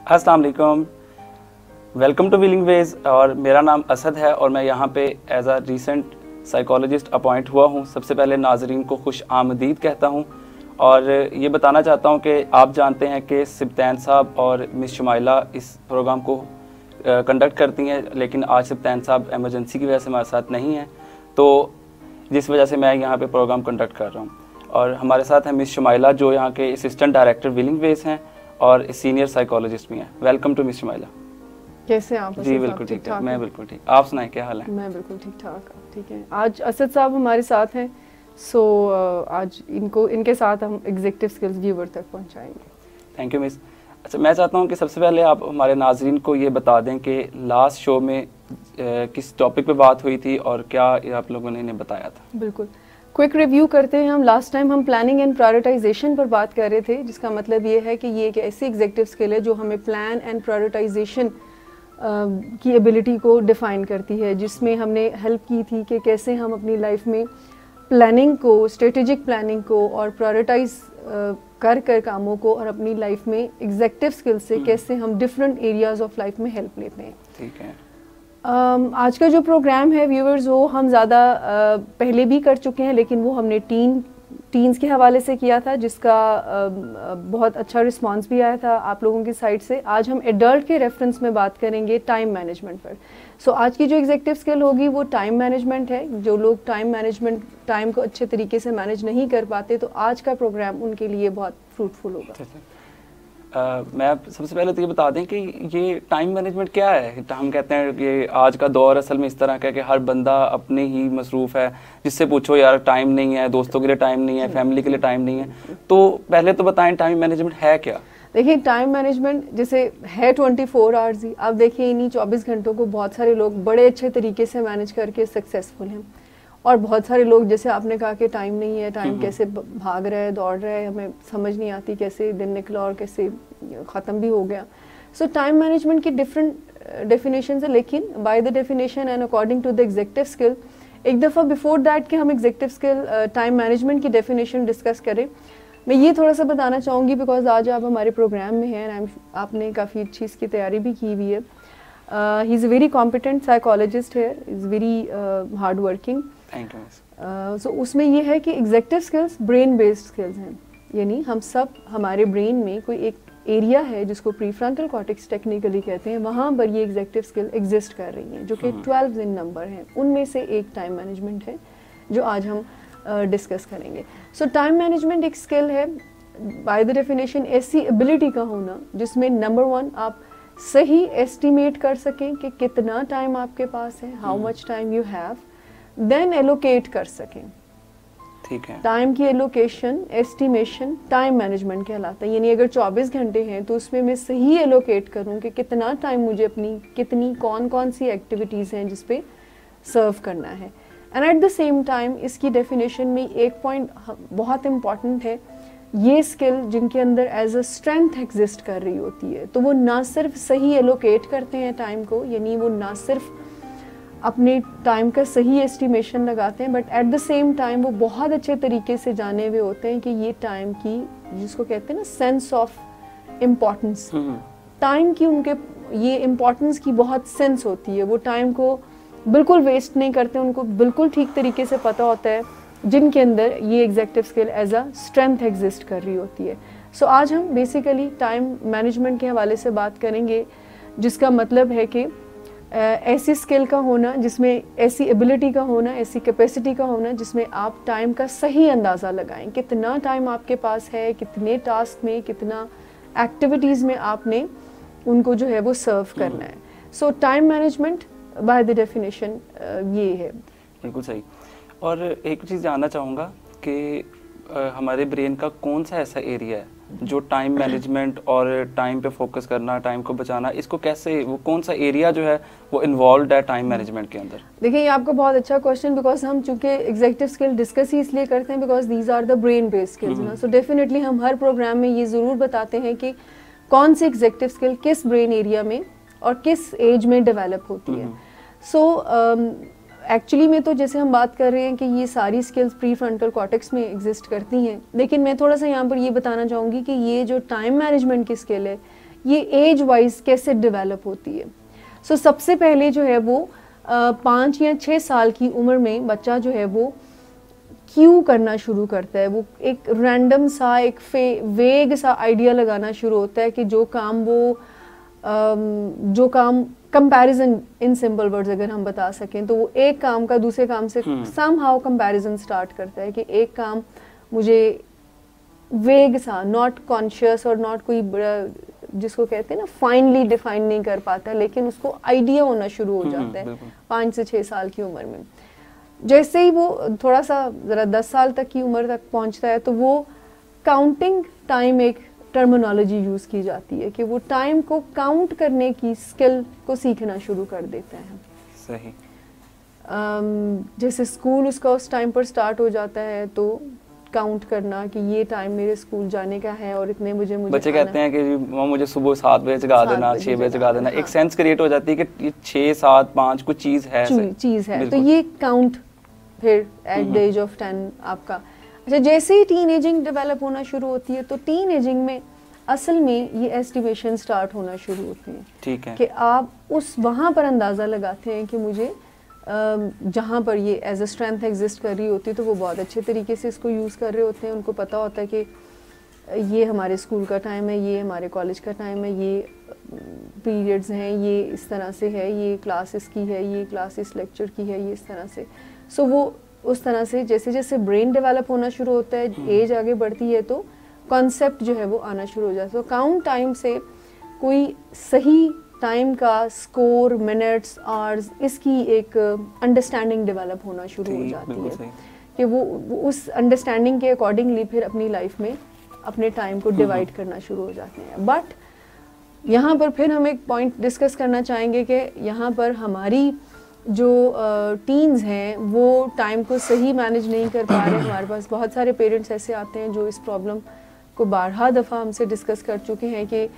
अस्सलाम वालेकुम, welcome to willing veg. और मेरा नाम असद है और मैं यहाँ पे as a recent psychologist appoint हुआ हूँ। सबसे पहले नाजरीन को खुश आमदीद कहता हूँ और ये बताना चाहता हूँ कि आप जानते हैं कि सिब्तैन साहब और मिस शुमाइला इस प्रोग्राम को कंडक्ट करती हैं, लेकिन आज सिब्तैन साहब एमरजेंसी की वजह से हमारे साथ नहीं हैं, तो जिस वजह से मैं यहाँ पे प्रोग्राम कंडक्ट कर रहा हूँ। और हमारे साथ हैं मिस शुमाइला जो यहाँ के असिस्टेंट डायरेक्टर विलिंग वेज हैं और सीनियर साइकोलॉजिस्ट भी हैं। Welcome to miss Shumaila. कैसे आप? जी बिल्कुल ठीक है, मैं बिल्कुल ठीक। आप सुनाएं क्या हाल है? मैं बिल्कुल ठीक ठाक। ठीक है, आज असद साहब हमारे साथ हैं, सो आज इनके साथ हम एग्जीक्यूटिव स्किल्स व्यूअर तक पहुंचाएंगे। Thank you miss. अच्छा, मैं चाहता हूँ कि सबसे पहले आप हमारे नाजरीन को ये बता दें कि लास्ट शो में किस टॉपिक पे बात हुई थी और क्या आप लोगों ने इन्हें बताया था। बिल्कुल, क्विक रिव्यू करते हैं हम। लास्ट टाइम हम प्लानिंग एंड प्रायोरिटाइजेशन पर बात कर रहे थे, जिसका मतलब ये है कि ये एक ऐसी एग्जीक्यूटिव स्किल है जो हमें प्लान एंड प्रायोरिटाइजेशन की एबिलिटी को डिफ़ाइन करती है, जिसमें हमने हेल्प की थी कि कैसे हम अपनी लाइफ में प्लानिंग को, स्ट्रेटेजिक प्लानिंग को और प्रायोरिटाइज कर कामों को और अपनी लाइफ में एग्जीक्यूटिव स्किल से कैसे हम डिफरेंट एरियाज ऑफ लाइफ में हेल्प लेते हैं। ठीक है। आज का जो प्रोग्राम है व्यूअर्स, वो हम ज़्यादा पहले भी कर चुके हैं, लेकिन वो हमने टीन्स के हवाले से किया था, जिसका बहुत अच्छा रिस्पांस भी आया था आप लोगों की साइड से। आज हम एडल्ट के रेफरेंस में बात करेंगे टाइम मैनेजमेंट पर। सो आज की जो एग्जीक्यूटिव स्किल होगी वो टाइम मैनेजमेंट है। जो लोग टाइम को अच्छे तरीके से मैनेज नहीं कर पाते, तो आज का प्रोग्राम उनके लिए बहुत फ्रूटफुल होगा। मैं सबसे पहले तो ये बता दें कि ये टाइम मैनेजमेंट क्या है। हम कहते हैं कि आज का दौर असल में इस तरह का है कि हर बंदा अपने ही मसरूफ़ है, जिससे पूछो यार टाइम नहीं है, दोस्तों के लिए टाइम नहीं है, फैमिली के लिए टाइम नहीं है। तो पहले तो बताएं टाइम मैनेजमेंट है क्या। देखिए, टाइम मैनेजमेंट जैसे है 24 आवर्स ही। अब देखिए, इन्हीं 24 घंटों को बहुत सारे लोग बड़े अच्छे तरीके से मैनेज करके सक्सेसफुल हैं, और बहुत सारे लोग, जैसे आपने कहा कि टाइम नहीं है, टाइम कैसे भाग रहा है, दौड़ रहा है, हमें समझ नहीं आती कैसे दिन निकला और कैसे ख़त्म भी हो गया। सो टाइम मैनेजमेंट की डिफरेंट डेफिनेशन है, लेकिन by the definition and according to the executive skill, एक दफ़ा बिफोर दैट कि हम एग्जीक्यूटिव स्किल टाइम मैनेजमेंट की डेफिनेशन डिस्कस करें, मैं ये थोड़ा सा बताना चाहूँगी, बिकॉज आज आप हमारे प्रोग्राम में हैं, आपने काफ़ी अच्छी इसकी तैयारी भी की हुई है। ही is a very competent psychologist है, is very hard working. Thank you. So उसमें ये है कि executive skills brain based skills हैं, यानी हम सब, हमारे ब्रेन में कोई एक एरिया है जिसको प्रीफ्रंटल कॉर्टेक्स टेक्निकली कहते हैं, वहाँ पर ये एग्जीक्यूटिव स्किल एग्जिस्ट कर रही हैं, जो कि 12 इन नंबर हैं। उनमें से एक टाइम मैनेजमेंट है जो आज हम डिस्कस करेंगे। सो टाइम मैनेजमेंट एक स्किल है बाय द डेफिनेशन ऐसी एबिलिटी का होना जिसमें नंबर 1 आप सही एस्टिमेट कर सकें कि कितना टाइम आपके पास है, how much time you have, then allocate कर सकें। ठीक है। टाइम की एलोकेशन, एस्टिमेशन टाइम मैनेजमेंट कहलाता है। यानी अगर 24 घंटे हैं तो उसमें मैं सही एलोकेट करूं कि कितना टाइम मुझे अपनी कितनी कौन सी एक्टिविटीज़ हैं जिस पे सर्व करना है। And at the same time इसकी डेफिनेशन में एक पॉइंट बहुत इम्पॉर्टेंट है, ये स्किल जिनके अंदर एज अ स्ट्रेंथ एग्जिस्ट कर रही होती है, तो वो ना सिर्फ सही एलोकेट करते हैं टाइम को, यानी वो ना सिर्फ अपने टाइम का सही एस्टिमेशन लगाते हैं, but at the same time वो बहुत अच्छे तरीके से जाने हुए होते हैं कि ये टाइम की, जिसको कहते हैं ना सेंस ऑफ इम्पोर्टेंस, टाइम की उनके ये इम्पोर्टेंस की बहुत सेंस होती है। वो टाइम को बिल्कुल वेस्ट नहीं करते, उनको बिल्कुल ठीक तरीके से पता होता है, जिनके अंदर ये executive skill as a strength exist कर रही होती है। सो आज हम बेसिकली टाइम मैनेजमेंट के हवाले से बात करेंगे, जिसका मतलब है कि ऐसी स्किल का होना, जिसमें ऐसी एबिलिटी का होना, ऐसी कैपेसिटी का होना जिसमें आप टाइम का सही अंदाज़ा लगाएं, कितना टाइम आपके पास है, कितने टास्क में, कितना एक्टिविटीज़ में आपने उनको जो है वो सर्व करना है। सो time management by the definition ये है। बिल्कुल सही। और एक चीज़ जानना चाहूँगा कि हमारे ब्रेन का कौन सा ऐसा एरिया है जो टाइम मैनेजमेंट और टाइम पे फोकस करना, टाइम को बचाना, इसको कैसे, वो कौन सा एरिया जो है वो इन्वॉल्व है टाइम मैनेजमेंट के अंदर? देखिए, ये आपका बहुत अच्छा क्वेश्चन, बिकॉज हम चूंकि एग्जीक्यूटिव स्किल डिस्कस ही इसलिए करते हैं because these are the brain based skills ना। सो डेफिनेटली हम हर प्रोग्राम में ये ज़रूर बताते हैं कि कौन सी एग्जीक्यूटिव स्किल किस ब्रेन एरिया में और किस एज में डेवलप होती है। सो एक्चुअली में तो जैसे हम बात कर रहे हैं कि ये सारी स्किल्स प्री फ्रंटल कॉर्टेक्स में एग्जिस्ट करती हैं, लेकिन मैं थोड़ा सा यहाँ पर ये बताना चाहूँगी कि ये जो टाइम मैनेजमेंट की स्किल है, ये एज वाइज कैसे डेवलप होती है। सो सबसे पहले जो है वो 5 या 6 साल की उम्र में बच्चा जो है वो क्यू करना शुरू करता है, वो एक रैंडम सा एक वेग सा आइडिया लगाना शुरू होता है कि जो काम कंपैरिजन इन सिंपल वर्ड्स अगर हम बता सकें तो वो एक काम का दूसरे काम से समहाउ कंपैरिजन स्टार्ट करता है कि एक काम मुझे वेग सा, नॉट कॉन्शियस और नॉट कोई जिसको कहते हैं ना फाइनली डिफाइन नहीं कर पाता, लेकिन उसको आइडिया होना शुरू हो जाता है 5 से 6 साल की उम्र में। जैसे ही वो थोड़ा सा ज़रा 10 साल तक की उम्र तक पहुंचता है तो वो काउंटिंग टाइम एक टर्मिनोलॉजी यूज़ की जाती है कि वो टाइम को काउंट करने की स्किल को सीखना शुरू कर देता है। सही। जैसे स्कूल उसका उस टाइम पर स्टार्ट हो जाता है तो काउंट करना कि ये टाइम मेरे स्कूल जाने का है और इतने मुझे बच्चे कहते हैं कि मम्मा मुझे सुबह 7 बजे जगा देना, 6 बजे जगा देना। एक सेंस क्रिएट हो जाती है कि ये 6 7 5 कुछ चीज़ है। तो ये काउंट फिर एट द एज ऑफ 10 आपका। अच्छा, जैसे ही टीनेजिंग डेवलप होना शुरू होती है तो टीनेजिंग में असल में ये एस्टिमेशन स्टार्ट होना शुरू होते हैं। ठीक है। कि आप उस वहाँ पर अंदाज़ा लगाते हैं कि मुझे जहाँ पर ये एज अ स्ट्रेंथ एग्जिस्ट कर रही होती है तो वो बहुत अच्छे तरीके से इसको यूज़ कर रहे होते हैं। उनको पता होता है कि ये हमारे स्कूल का टाइम है, ये हमारे कॉलेज का टाइम है, ये पीरियड्स हैं, ये इस तरह से है, ये क्लास इसकी है, ये क्लास इस लेक्चर की है, ये इस तरह से। सो वो उस तरह से जैसे जैसे ब्रेन डेवलप होना शुरू होता है, एज आगे बढ़ती है तो कॉन्सेप्ट जो है वो आना शुरू हो जाता है। तो काउंट टाइम से कोई सही टाइम का स्कोर, मिनट्स, आवर्स, इसकी एक अंडरस्टैंडिंग डेवलप होना शुरू हो जाती है कि वो उस अंडरस्टैंडिंग के अकॉर्डिंगली फिर अपनी लाइफ में अपने टाइम को डिवाइड करना शुरू हो जाते हैं। बट यहाँ पर फिर हम एक पॉइंट डिस्कस करना चाहेंगे कि यहाँ पर हमारी जो टीन्स हैं वो टाइम को सही मैनेज नहीं कर पा रहे। हमारे पास बहुत सारे पेरेंट्स ऐसे आते हैं जो इस प्रॉब्लम को बारहा दफ़ा हमसे डिस्कस कर चुके हैं कि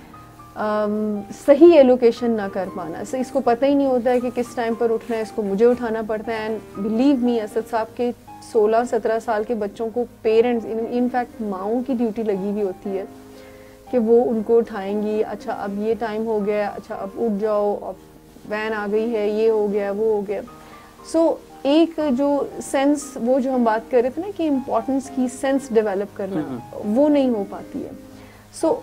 सही एलोकेशन ना कर पाना। इसको पता ही नहीं होता है कि किस टाइम पर उठना है, इसको मुझे उठाना पड़ता है। एंड बिलीव मी, असद साहब के 16-17 साल के बच्चों को पेरेंट्स, इनफैक्ट माओं की ड्यूटी लगी हुई होती है कि वो उनको उठाएंगी। अच्छा अब ये टाइम हो गया, अच्छा अब उठ जाओ, अब वैन आ गई है, ये हो गया, वो हो गया। सो एक जो सेंस, वो जो हम बात कर रहे थे ना कि इम्पोर्टेंस की सेंस डेवलप करना, वो नहीं हो पाती है। सो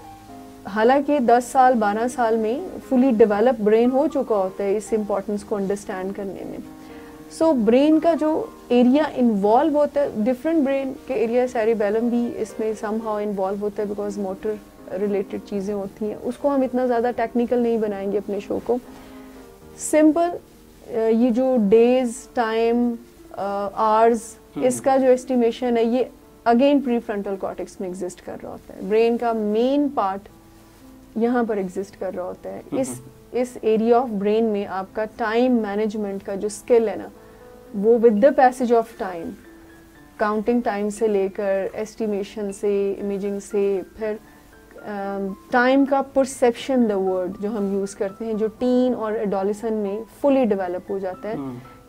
हालांकि 10 साल 12 साल में फुली डेवलप ब्रेन हो चुका होता है इस इम्पोर्टेंस को अंडरस्टैंड करने में। सो ब्रेन का जो एरिया इन्वॉल्व होता है, डिफरेंट ब्रेन के एरिया, सेरिबेलम भी इसमें समहाउ इन्वॉल्व होता है बिकॉज मोटर रिलेटेड चीज़ें होती हैं। उसको हम इतना ज़्यादा टेक्निकल नहीं बनाएंगे अपने शो को। सिंपल ये जो डेज, टाइम, आवर्स, इसका जो एस्टिमेशन है ये अगेन प्री फ्रंटल कॉर्टेक्स में एग्जिस्ट कर रहा होता है। ब्रेन का मेन पार्ट यहाँ पर एग्जिस्ट कर रहा होता है। इस एरिया ऑफ ब्रेन में आपका टाइम मैनेजमेंट का जो स्किल है ना, वो with the passage of time, counting time से लेकर एस्टिमेशन से, इमेजिंग से, फिर टाइम का परसेप्शन, द वर्ड जो हम यूज़ करते हैं, जो टीन और एडोलेसेंट में फुली डेवलप हो जाता है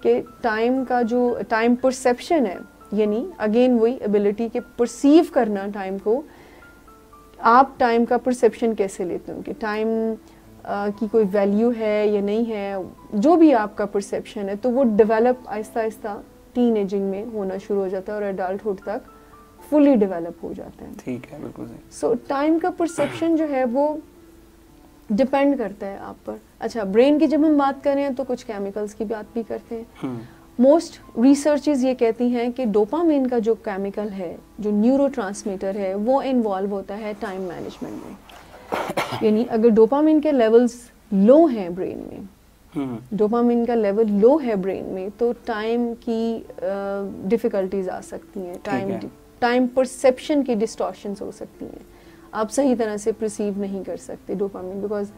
कि टाइम का जो टाइम परसेप्शन है, यानी अगेन वही एबिलिटी के परसीव करना टाइम को। आप टाइम का परसेप्शन कैसे लेते हो कि टाइम की कोई वैल्यू है या नहीं है, जो भी आपका परसेप्शन है, तो वो develop Aahista Aahista tin ageing में होना शुरू हो जाता है और एडल्टहुड तक फुली डेवलप हो जाता है। ठीक है, बिल्कुल सही। सो टाइम का परसेप्शन जो है वो डिपेंड करता है आप पर। अच्छा, ब्रेन की जब हम बात करें तो कुछ केमिकल्स की बात भी करते हैं। मोस्ट रिसर्चेस ये कहती हैं कि डोपामिन का जो केमिकल है, जो न्यूरोट्रांसमीटर है, वो इन्वॉल्व होता है टाइम मैनेजमेंट में। यानी अगर डोपामिन के लेवल्स लो हैं ब्रेन में, डोपामिन का लेवल लो है ब्रेन में, तो टाइम की डिफ़िकल्टीज आ सकती हैं, टाइम परसेप्शन की डिस्टॉर्शंस हो सकती हैं। आप सही तरह से परसीव नहीं कर सकते डोपामिन, बिकॉज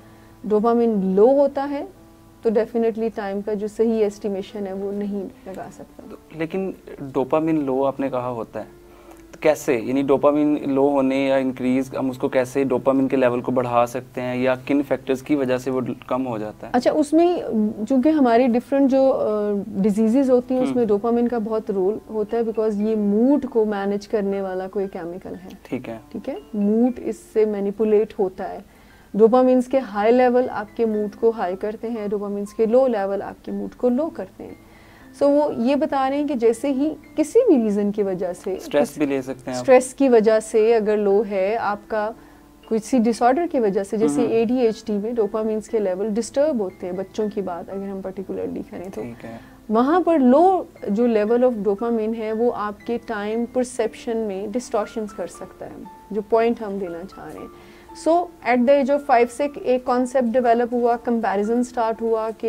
डोपामिन लो होता है तो डेफिनेटली टाइम का जो सही एस्टिमेशन है वो नहीं लगा सकता। लेकिन डोपामिन लो आपने कहा होता है, तो कैसे, यानी डोपामिन लो होने या इंक्रीज, हम उसको कैसे डोपामिन के लेवल को बढ़ा सकते हैं, या किन फैक्टर्स की वजह से वो कम हो जाता है? अच्छा, उसमें चूंकि हमारी डिफरेंट जो डिजीजेज होती हैं उसमें डोपामिन का बहुत रोल होता है, बिकॉज ये मूड को मैनेज करने वाला कोई केमिकल है। ठीक है, ठीक है, मूड इससे मैनिपुलेट होता है। डोपामिन्स के हाई लेवल आपके मूड को हाई करते हैं, डोपामिन्स के लो लेवल आपके मूड को लो करते हैं। सो वो ये बता रहे हैं कि जैसे ही किसी भी रीज़न की वजह से, स्ट्रेस भी ले सकते हैं आप। स्ट्रेस की वजह से अगर लो है, आपका किसी डिसऑर्डर की वजह से, जैसे ADHD में डोपामिन्स के लेवल डिस्टर्ब होते हैं, बच्चों की बात अगर हम पर्टिकुलरली करें तो वहाँ पर लो जो लेवल ऑफ डोपामिन है वो आपके टाइम परसेप्शन में डिस्टॉर्शंस कर सकता है, जो पॉइंट हम देना चाह रहे हैं। सो एट द एज ऑफ 5 से एक कॉन्सेप्ट डेवलप हुआ, कंपैरिजन स्टार्ट हुआ कि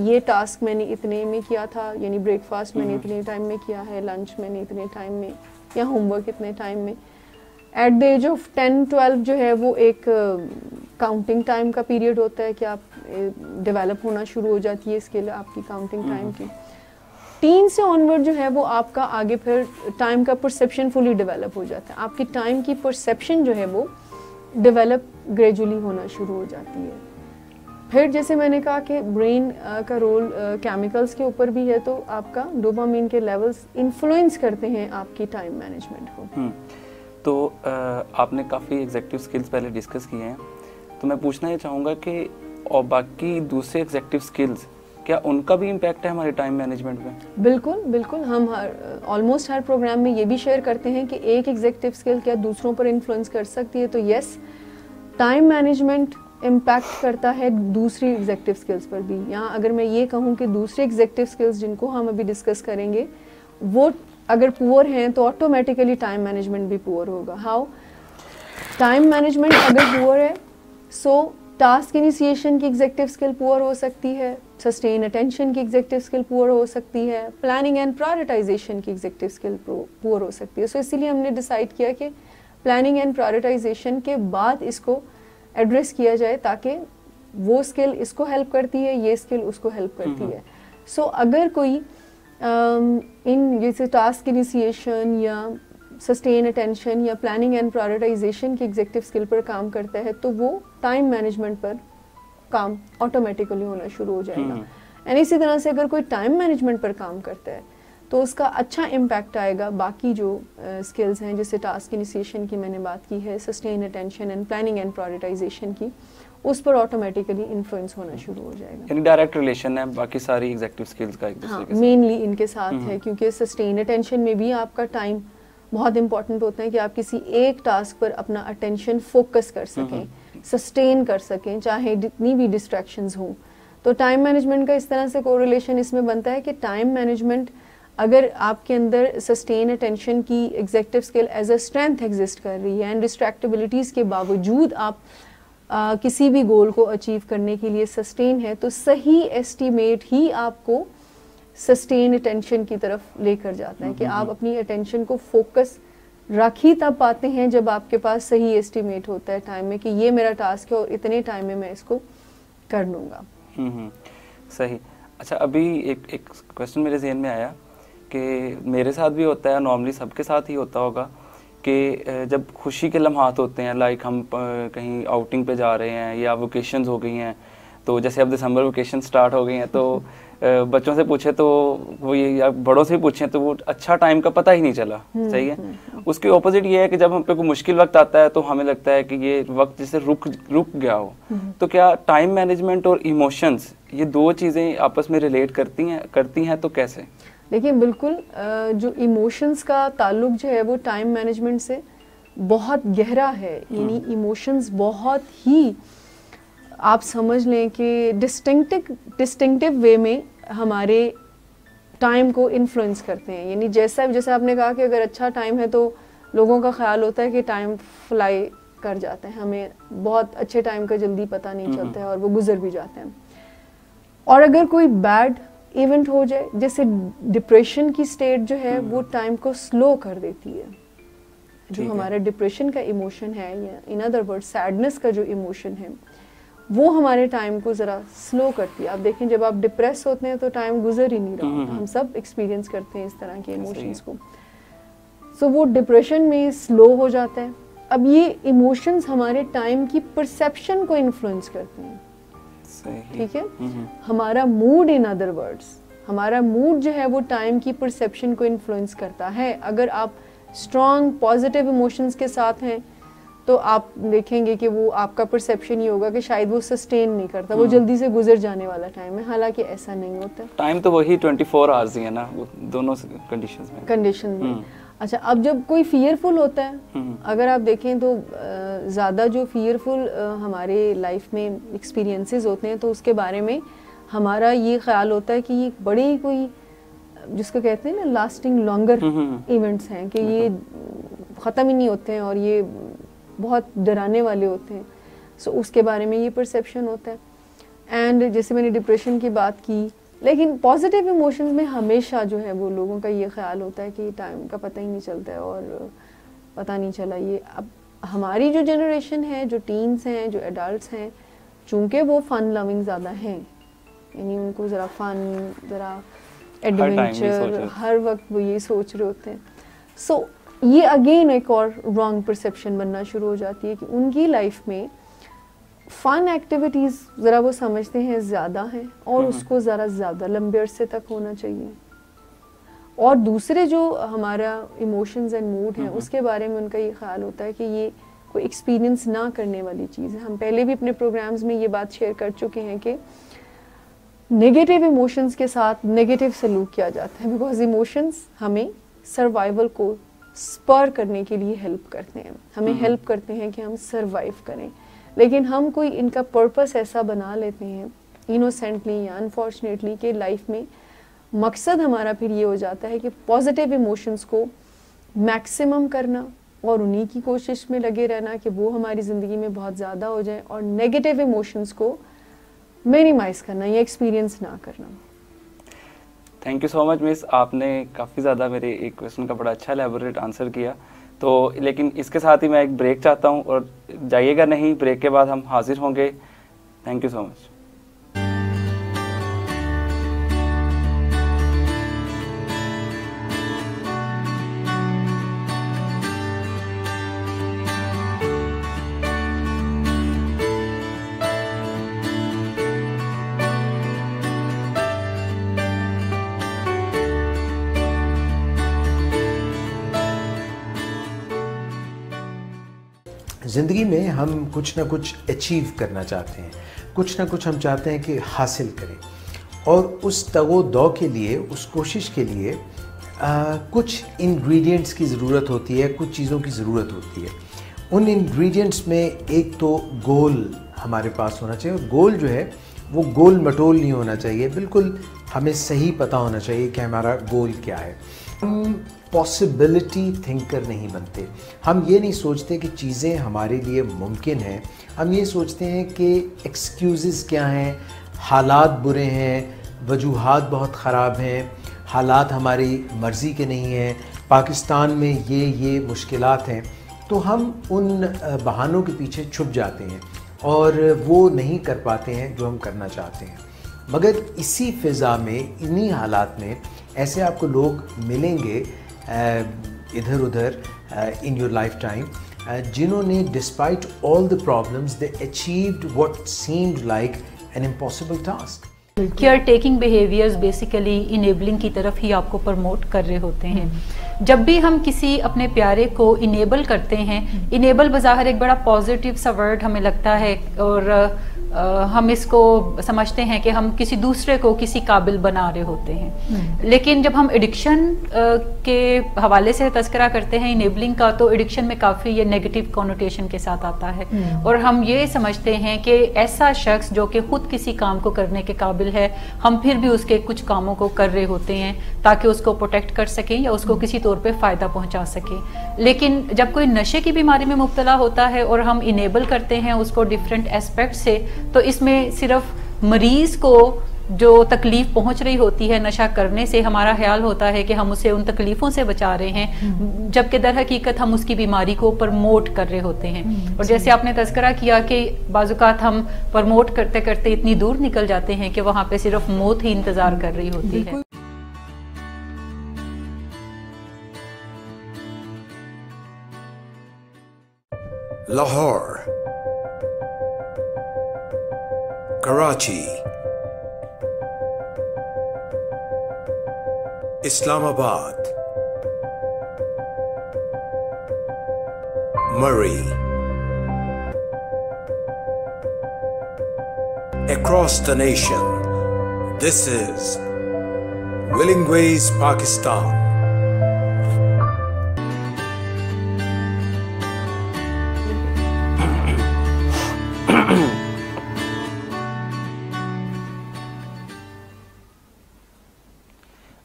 ये टास्क मैंने इतने में किया था, यानी ब्रेकफास्ट मैंने इतने टाइम में किया है, लंच मैंने इतने टाइम में, या होमवर्क इतने टाइम में। एट द एज ऑफ 10-12 जो है वो एक काउंटिंग टाइम का पीरियड होता है कि आप डेवलप होना शुरू हो जाती है स्किल आपकी काउंटिंग टाइम की। टीन से ऑनवर्ड जो है वो आपका आगे फिर टाइम का परसेप्शन फुली डेवलप हो जाता है, आपकी टाइम की परसेप्शन जो है वो डेवलप ग्रेजुअली होना शुरू हो जाती है। फिर जैसे मैंने कहा कि ब्रेन का रोल केमिकल्स के ऊपर भी है, तो आपका डोपामिन के लेवल्स इन्फ्लुएंस करते हैं आपकी टाइम मैनेजमेंट को। तो आपने काफ़ी एग्जेक्टिव स्किल्स पहले डिस्कस किए हैं, तो मैं पूछना ये चाहूँगा कि और बाकी दूसरे एग्जेक्टिव स्किल्स क्या उनका भी इम्पैक्ट है हमारे टाइम मैनेजमेंट में? बिल्कुल बिल्कुल, हम ऑलमोस्ट हर प्रोग्राम में ये भी शेयर करते हैं कि एक एग्जेक्टिव स्किल क्या दूसरों पर इन्फ्लुएंस कर सकती है। तो यस, टाइम मैनेजमेंट इम्पैक्ट करता है दूसरी एग्जेक्टिव स्किल्स पर भी। यहाँ अगर मैं ये कहूँ कि दूसरे एग्जेक्टिव स्किल्स जिनको हम अभी डिस्कस करेंगे वो अगर पुअर हैं तो ऑटोमेटिकली टाइम मैनेजमेंट भी पुअर होगा। हाउ? टाइम मैनेजमेंट अगर पुअर है सो टास्क इनिशिएशन की एग्जेक्टिव स्किल पुअर हो सकती है, सस्टेन अटेंशन की एग्जेक्टिव स्किल पुअर हो सकती है, प्लानिंग एंड प्रायोरिटाइजेशन की एग्जेक्टिव स्किल पुअर हो सकती है। सो इसीलिए हमने डिसाइड किया कि प्लानिंग एंड प्रायोरिटाइजेशन के बाद इसको एड्रेस किया जाए, ताकि वो स्किल इसको हेल्प करती है, ये स्किल उसको हेल्प करती है। सो अगर कोई इन जैसे टास्क इनिशिएशन या सस्टेन अटेंशन या प्लानिंग एंड प्रायोरिटाइजेशन की एग्जेक्टिव स्किल पर काम करता है तो वो टाइम मैनेजमेंट पर काम ऑटोमेटिकली होना शुरू हो जाएगा। एंड इसी तरह से अगर कोई टाइम मैनेजमेंट पर काम करता है तो उसका अच्छा इम्पैक्ट आएगा बाकी जो स्किल्स हैं, जैसे टास्क इनिशिएशन की मैंने बात की है, sustain attention and planning and prioritisation की, उस पर ऑटोमेटिकली इन्फ्लुएंस होना शुरू हो जाएगा। यानी डायरेक्ट रिलेशन है बाकी सारी एग्जेक्टिव स्किल्स का एक दूसरे के साथ। मेनली इनके साथ है, क्योंकि सस्टेन अटेंशन में भी आपका टाइम बहुत इंपॉर्टेंट होता है कि आप किसी एक टास्क पर अपना अटेंशन फोकस कर सकें, सस्टेन कर सकें, चाहे जितनी भी डिस्ट्रैक्शंस हों। तो टाइम मैनेजमेंट का इस तरह से कोरिलेशन इसमें बनता है कि टाइम मैनेजमेंट अगर आपके अंदर सस्टेन अटेंशन की executive skill as a strength exist कर रही है एंड डिस्ट्रैक्टेबिलिटीज़ के बावजूद आप किसी भी गोल को अचीव करने के लिए सस्टेन है, तो सही एस्टीमेट ही आपको सस्टेन अटेंशन की तरफ लेकर जाता है कि आप अपनी अटेंशन को फोकस रख ही तब पाते हैं जब आपके पास सही एस्टीमेट होता है टाइम में कि ये मेरा टास्क है और इतने टाइम में मैं इसको कर लूँगा। सही। अच्छा, अभी एक क्वेश्चन मेरे जहन में आया कि मेरे साथ भी होता है, नॉर्मली सबके साथ ही होता होगा कि जब खुशी के लम्हात होते हैं, लाइक हम कहीं आउटिंग पे जा रहे हैं या वेकेशंस हो गई हैं, तो जैसे अब दिसंबर वेकेशन स्टार्ट हो गई हैं, तो बच्चों से पूछे तो वो ये, या बड़ों से पूछें तो वो अच्छा टाइम का पता ही नहीं चला। सही है। उसके ऑपोजिट ये है कि जब हम पे कोई मुश्किल वक्त आता है तो हमें लगता है कि ये वक्त जैसे रुक गया हो। तो क्या टाइम मैनेजमेंट और इमोशंस, ये दो चीज़ें आपस में रिलेट करती हैं तो कैसे? देखिए, बिल्कुल जो इमोशंस का ताल्लुक जो है वो टाइम मैनेजमेंट से बहुत गहरा है। यानी इमोशंस बहुत ही, आप समझ लें कि डिस्टिंक्टिव वे में हमारे टाइम को इन्फ्लुएंस करते हैं। यानी जैसे आपने कहा कि अगर अच्छा टाइम है तो लोगों का ख्याल होता है कि टाइम फ्लाई कर जाता है, हमें बहुत अच्छे टाइम का जल्दी पता नहीं चलता है और वो गुजर भी जाते हैं। और अगर कोई बैड इवेंट हो जाए, जैसे डिप्रेशन की स्टेट जो है वो टाइम को स्लो कर देती है। जो हमारा डिप्रेशन का इमोशन है या इन अदर वर्ड सैडनेस का जो इमोशन है वो हमारे टाइम को ज़रा स्लो करती है। आप देखें, जब आप डिप्रेस होते हैं तो टाइम गुजर ही नहीं रहा होता। हम सब एक्सपीरियंस करते हैं इस तरह के इमोशंस को। सो वो डिप्रेशन में स्लो हो जाता है। अब ये इमोशंस हमारे टाइम की परसेप्शन को इन्फ्लुएंस करते हैं। ठीक है। हमारा मूड, इन अदर वर्ड्स, हमारा मूड जो है वो टाइम की परसेप्शन को इन्फ्लुएंस करता है। अगर आप स्ट्रॉन्ग पॉजिटिव इमोशंस के साथ हैं तो आप देखेंगे कि वो आपका परसेप्शन ये होगा कि शायद वो सस्टेन नहीं करता, वो जल्दी से गुजर जाने वाला टाइम है, हालांकि ऐसा नहीं होता। टाइम तो वही 24 आवर्स ही है ना, वो दोनों कंडीशन में। अच्छा, अब जब कोई फियरफुल होता है, अगर आप देखें तो ज़्यादा जो फियरफुल हमारे लाइफ में एक्सपीरियंसेस होते हैं, तो उसके बारे में हमारा ये ख्याल होता है कि ये बड़े कोई जिसको कहते हैं ना लास्टिंग लॉन्गर इवेंट्स हैं, कि ये ख़त्म ही नहीं होते हैं और ये बहुत डराने वाले होते हैं। सो उसके बारे में ये परसेप्शन होता है। एंड जैसे मैंने डिप्रेशन की बात की, लेकिन पॉजिटिव इमोशंस में हमेशा जो है वो लोगों का ये ख्याल होता है कि टाइम का पता ही नहीं चलता है और पता नहीं चला। ये अब हमारी जो जनरेशन है, जो टीन्स हैं, जो एडल्ट्स हैं, चूँकि वो फ़न लविंग ज़्यादा हैं, यानी उनको ज़रा फ़न, ज़रा एडवेंचर, हर वक्त वो ये सोच रहे होते हैं। सो ये अगेन एक और रॉन्ग परसेप्शन बनना शुरू हो जाती है कि उनकी लाइफ में फ़न एक्टिविटीज़ ज़रा वो समझते हैं ज़्यादा हैं और उसको ज़रा ज़्यादा लंबे अरसे तक होना चाहिए। और दूसरे जो हमारा इमोशंस एंड मूड है, उसके बारे में उनका ये ख्याल होता है कि ये कोई एक्सपीरियंस ना करने वाली चीज़ है। हम पहले भी अपने प्रोग्राम्स में ये बात शेयर कर चुके हैं कि नेगेटिव इमोशंस के साथ नेगेटिव सलूक किया जाता है, बिकॉज इमोशंस हमें सर्वाइवल को स्पर करने के लिए हेल्प करते हैं, हमें हेल्प करते हैं कि हम सर्वाइव करें। लेकिन हम कोई इनका पर्पस ऐसा बना लेते हैं इनोसेंटली या अनफॉर्चुनेटली कि लाइफ में मकसद हमारा फिर ये हो जाता है कि पॉजिटिव इमोशंस को मैक्सिमम करना और उन्हीं की कोशिश में लगे रहना कि वो हमारी ज़िंदगी में बहुत ज़्यादा हो जाए, और नेगेटिव इमोशंस को मिनिमाइज करना या एक्सपीरियंस ना करना। Thank you so much miss, आपने काफ़ी ज़्यादा मेरे एक क्वेश्चन का बड़ा अच्छा एलैबोरेट आंसर किया। तो लेकिन इसके साथ ही मैं एक ब्रेक चाहता हूँ, और जाइएगा नहीं, ब्रेक के बाद हम हाजिर होंगे। Thank you so much. ज़िंदगी में हम कुछ ना कुछ अचीव करना चाहते हैं, कुछ ना कुछ हम चाहते हैं कि हासिल करें, और उस तगो दौ के लिए, उस कोशिश के लिए कुछ इंग्रेडिएंट्स की ज़रूरत होती है, कुछ चीज़ों की ज़रूरत होती है। उन इंग्रेडिएंट्स में एक तो गोल हमारे पास होना चाहिए, और गोल जो है वो गोल मटोल नहीं होना चाहिए, बिल्कुल हमें सही पता होना चाहिए कि हमारा गोल क्या है। हम पॉसिबिलिटी थिंकर नहीं बनते, हम ये नहीं सोचते कि चीज़ें हमारे लिए मुमकिन हैं, हम ये सोचते हैं कि एक्सक्यूज़ेस क्या हैं, हालात बुरे हैं, वजूहात बहुत ख़राब हैं, हालात हमारी मर्ज़ी के नहीं हैं, पाकिस्तान में ये मुश्किलात हैं। तो हम उन बहानों के पीछे छुप जाते हैं और वो नहीं कर पाते हैं जो हम करना चाहते हैं। मगर इसी फ़िज़ा में, इन्हीं हालात में ऐसे आपको लोग मिलेंगे इधर उधर इन योर लाइफ टाइम, जिन्होंने despite all the problems they achieved what seemed like an impossible task. Care taking behaviours basically enabling की तरफ ही आपको प्रमोट कर रहे होते हैं। जब भी हम किसी अपने प्यारे को इनेबल करते हैं, इनेबल बज़ाहिर एक बड़ा पॉजिटिव सा वर्ड हमें लगता है, और हम इसको समझते हैं कि हम किसी दूसरे को किसी काबिल बना रहे होते हैं। लेकिन जब हम एडिक्शन के हवाले से तज़किरा करते हैं इनेबलिंग का, तो एडिक्शन में काफ़ी ये नेगेटिव कॉनोटेशन के साथ आता है, और हम ये समझते हैं कि ऐसा शख्स जो कि ख़ुद किसी काम को करने के काबिल है, हम फिर भी उसके कुछ कामों को कर रहे होते हैं ताकि उसको प्रोटेक्ट कर सकें या उसको किसी तौर पे फ़ायदा पहुंचा सकें। लेकिन जब कोई नशे की बीमारी में मुब्तला होता है और हम इनेबल करते हैं उसको डिफरेंट एस्पेक्ट से, तो इसमें सिर्फ मरीज़ को जो तकलीफ़ पहुंच रही होती है नशा करने से, हमारा ख्याल होता है कि हम उसे उन तकलीफ़ों से बचा रहे हैं, जबकि दर हकीकत हम उसकी बीमारी को प्रमोट कर रहे होते हैं। और जैसे आपने तज़किरा किया कि बाज़ुकात हम प्रमोट करते करते इतनी दूर निकल जाते हैं कि वहाँ पे सिर्फ मौत ही इंतज़ार कर रही होती है। लाहौर, कराची, इस्लामाबाद, मरी, across the nation. This is Willing Ways Pakistan.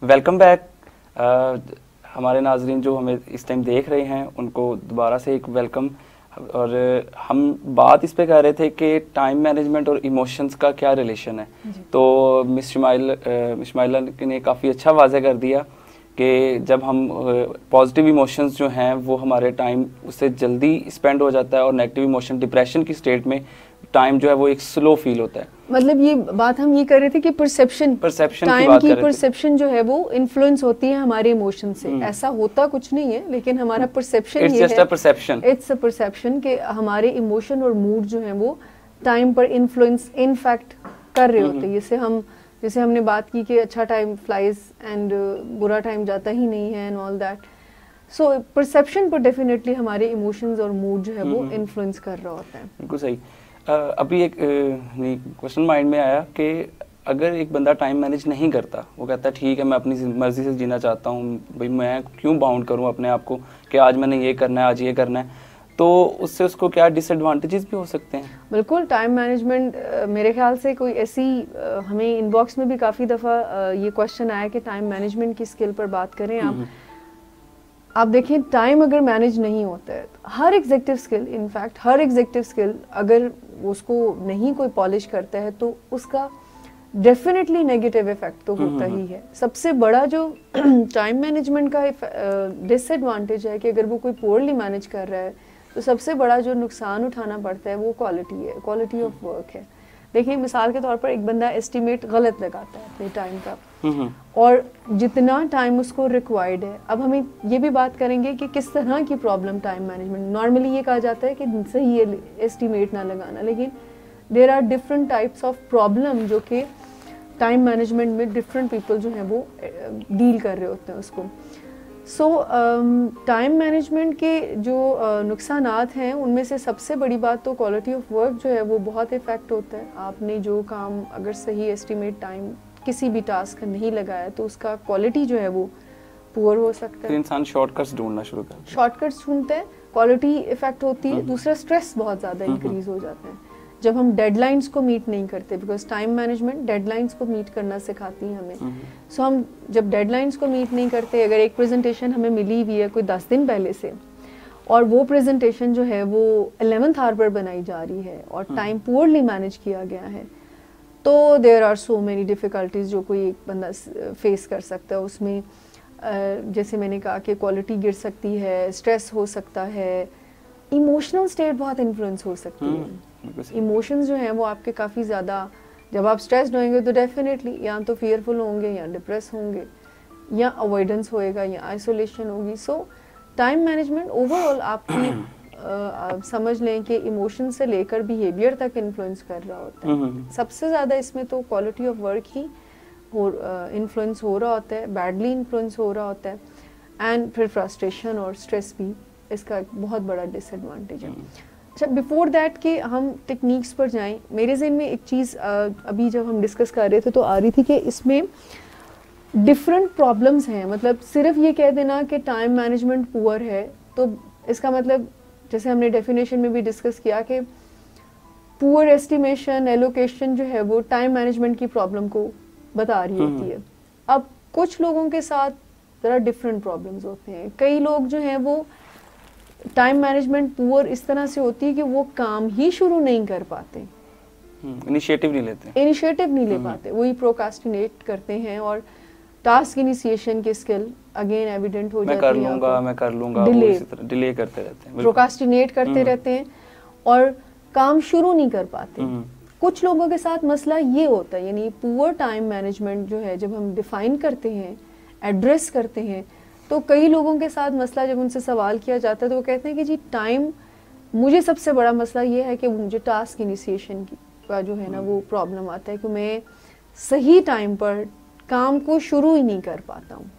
Welcome back. हमारे नाजरीन जो हमें इस टाइम देख रहे हैं उनको दोबारा से एक वेलकम। और हम बात इस पे कर रहे थे कि टाइम मैनेजमेंट और इमोशंस का क्या रिलेशन है। तो मिस शमाइला ने काफ़ी अच्छा वाज़ह कर दिया कि जब हम पॉजिटिव इमोशंस जो हैं वो हमारे टाइम उससे जल्दी स्पेंड हो जाता है, और नेगेटिव इमोशन डिप्रेशन की स्टेट में टाइम जो है वो एक स्लो फील होता है। मतलब ये बात हम ये कर रहे थे कि परसेप्शन टाइम की परसेप्शन जो है वो इन्फ्लुएंस होती है हमारे इमोशन से। ऐसा होता कुछ नहीं है, लेकिन हमारा परसेप्शन ये है, इट्स अ परसेप्शन कि हमारे इमोशन और मूड जो है वो टाइम पर इन्फ्लुएंस इनफैक्ट कर रहे होते हैं। जैसे हमने बात की कि अच्छा टाइम फ्लाइज एंड बुरा टाइम जाता ही नहीं है and all that. So perception पर डेफिनेटली हमारे इमोशंस और मूड जो है वो इन्फ्लुएंस कर रहा होता है। बिल्कुल सही। अभी एक क्वेश्चन माइंड में आया कि अगर एक बंदा टाइम मैनेज नहीं करता, वो कहता है ठीक है मैं अपनी मर्जी से जीना चाहता हूँ, भाई मैं क्यों बाउंड करूँ अपने आप को कि आज मैंने ये करना है, आज ये करना है, तो उससे उसको क्या डिसएडवांटेजेस भी हो सकते हैं? बिल्कुल। टाइम मैनेजमेंट मेरे ख्याल से कोई ऐसी हमें इनबॉक्स में भी काफ़ी दफ़ा ये क्वेश्चन आया कि टाइम मैनेजमेंट की स्किल पर बात करें आप देखें टाइम अगर मैनेज नहीं होता है, हर एग्जीक्यूटिव स्किल, इनफैक्ट हर एग्जीक्यूटिव स्किल अगर उसको नहीं कोई पॉलिश करता है तो उसका डेफिनेटली नेगेटिव इफेक्ट तो होता ही है। सबसे बड़ा जो टाइम मैनेजमेंट का डिसएडवांटेज है कि अगर वो कोई पोअरली मैनेज कर रहा है तो सबसे बड़ा जो नुकसान उठाना पड़ता है वो क्वालिटी है, क्वालिटी ऑफ वर्क है। देखिए मिसाल के तौर पर एक बंदा एस्टिमेट गलत लगाता है अपने टाइम का, और जितना टाइम उसको रिक्वायर्ड है। अब हमें ये भी बात करेंगे कि किस तरह की प्रॉब्लम टाइम मैनेजमेंट, नॉर्मली ये कहा जाता है कि सही एस्टिमेट ना लगाना, लेकिन there are different types of problem जो कि टाइम मैनेजमेंट में डिफरेंट पीपल जो हैं वो डील कर रहे होते हैं उसको। सो टाइम मैनेजमेंट के जो नुकसानात हैं उनमें से सबसे बड़ी बात तो क्वालिटी ऑफ वर्क जो है वो बहुत इफेक्ट होता है। आपने जो काम अगर सही एस्टिमेट टाइम किसी भी टास्क का नहीं लगाया तो उसका क्वालिटी जो है वो पुअर हो सकता है। इंसान शॉर्टकट्स ढूंढना शुरू करता है, शॉर्टकट्स ढूंढते हैं, क्वालिटी इफेक्ट होती है। दूसरा स्ट्रेस बहुत ज़्यादा इंक्रीज हो जाता है जब हम डेडलाइंस को मीट नहीं करते, बिकॉज टाइम मैनेजमेंट डेडलाइंस को मीट करना सिखाती है हमें। सो हम जब डेडलाइंस को मीट नहीं करते, अगर एक प्रेजेंटेशन हमें मिली हुई है कोई 10 दिन पहले से और वो प्रेजेंटेशन जो है वो 11th आवर पर बनाई जा रही है और टाइम पुअरली मैनेज किया गया है, तो there are so many difficulties जो कोई एक बंदा फेस कर सकता है उसमें। जैसे मैंने कहा कि क्वालिटी गिर सकती है, स्ट्रेस हो सकता है, इमोशनल स्टेट बहुत इन्फ्लुएंस हो सकती है। इमोशंस जो हैं वो आपके काफ़ी ज़्यादा, जब आप स्ट्रेस्ड होंगे तो डेफिनेटली या तो फियरफुल होंगे या डिप्रेस होंगे या अवॉइडेंस होएगा या आइसोलेशन होगी। सो टाइम मैनेजमेंट ओवरऑल आपकी समझ लें कि इमोशन से लेकर बिहेवियर तक इन्फ्लुएंस कर रहा होता है। सबसे ज़्यादा इसमें तो quality of work he influence हो रहा होता है, बैडली इन्फ्लुएंस हो रहा होता है, एंड फिर फ्रस्ट्रेशन और स्ट्रेस भी इसका एक बहुत बड़ा डिसएडवांटेज है। अच्छा, बिफोर दैट कि हम टेक्निक्स पर जाएं, मेरे ज़हन में एक चीज़ अभी जब हम डिस्कस कर रहे थे तो आ रही थी कि इसमें डिफरेंट प्रॉब्लम्स हैं। मतलब सिर्फ ये कह देना कि टाइम मैनेजमेंट पुअर है तो इसका मतलब, जैसे हमने डेफिनेशन में भी डिस्कस किया कि पुअर एस्टिमेशन एलोकेशन जो है वो टाइम मैनेजमेंट की प्रॉब्लम को बता रही होती है। अब कुछ लोगों के साथ ज़रा डिफरेंट प्रॉब्लम्स होते हैं। कई लोग जो हैं वो टाइम मैनेजमेंट पुअर इस तरह से होती है कि वो काम ही शुरू नहीं कर पाते, इनिशिएटिव नहीं ले पाते, वही प्रोक्रास्टिनेट करते हैं और टास्क इनिशिएशन की स्किल अगेन एविडेंट हो जाती है। मैं कर लूंगा डिले करते रहते हैं, प्रोक्रास्टिनेट करते रहते हैं और काम शुरू नहीं कर पाते। कुछ लोगों के साथ मसला ये होता है, यानी पुअर टाइम मैनेजमेंट जो है जब हम डिफाइन करते हैं, एड्रेस करते हैं, तो कई लोगों के साथ मसला जब उनसे सवाल किया जाता है तो वो कहते हैं कि जी टाइम, मुझे सबसे बड़ा मसला ये है कि मुझे टास्क इनिशिएशन का जो है ना वो प्रॉब्लम आता है कि मैं सही टाइम पर काम को शुरू ही नहीं कर पाता हूँ।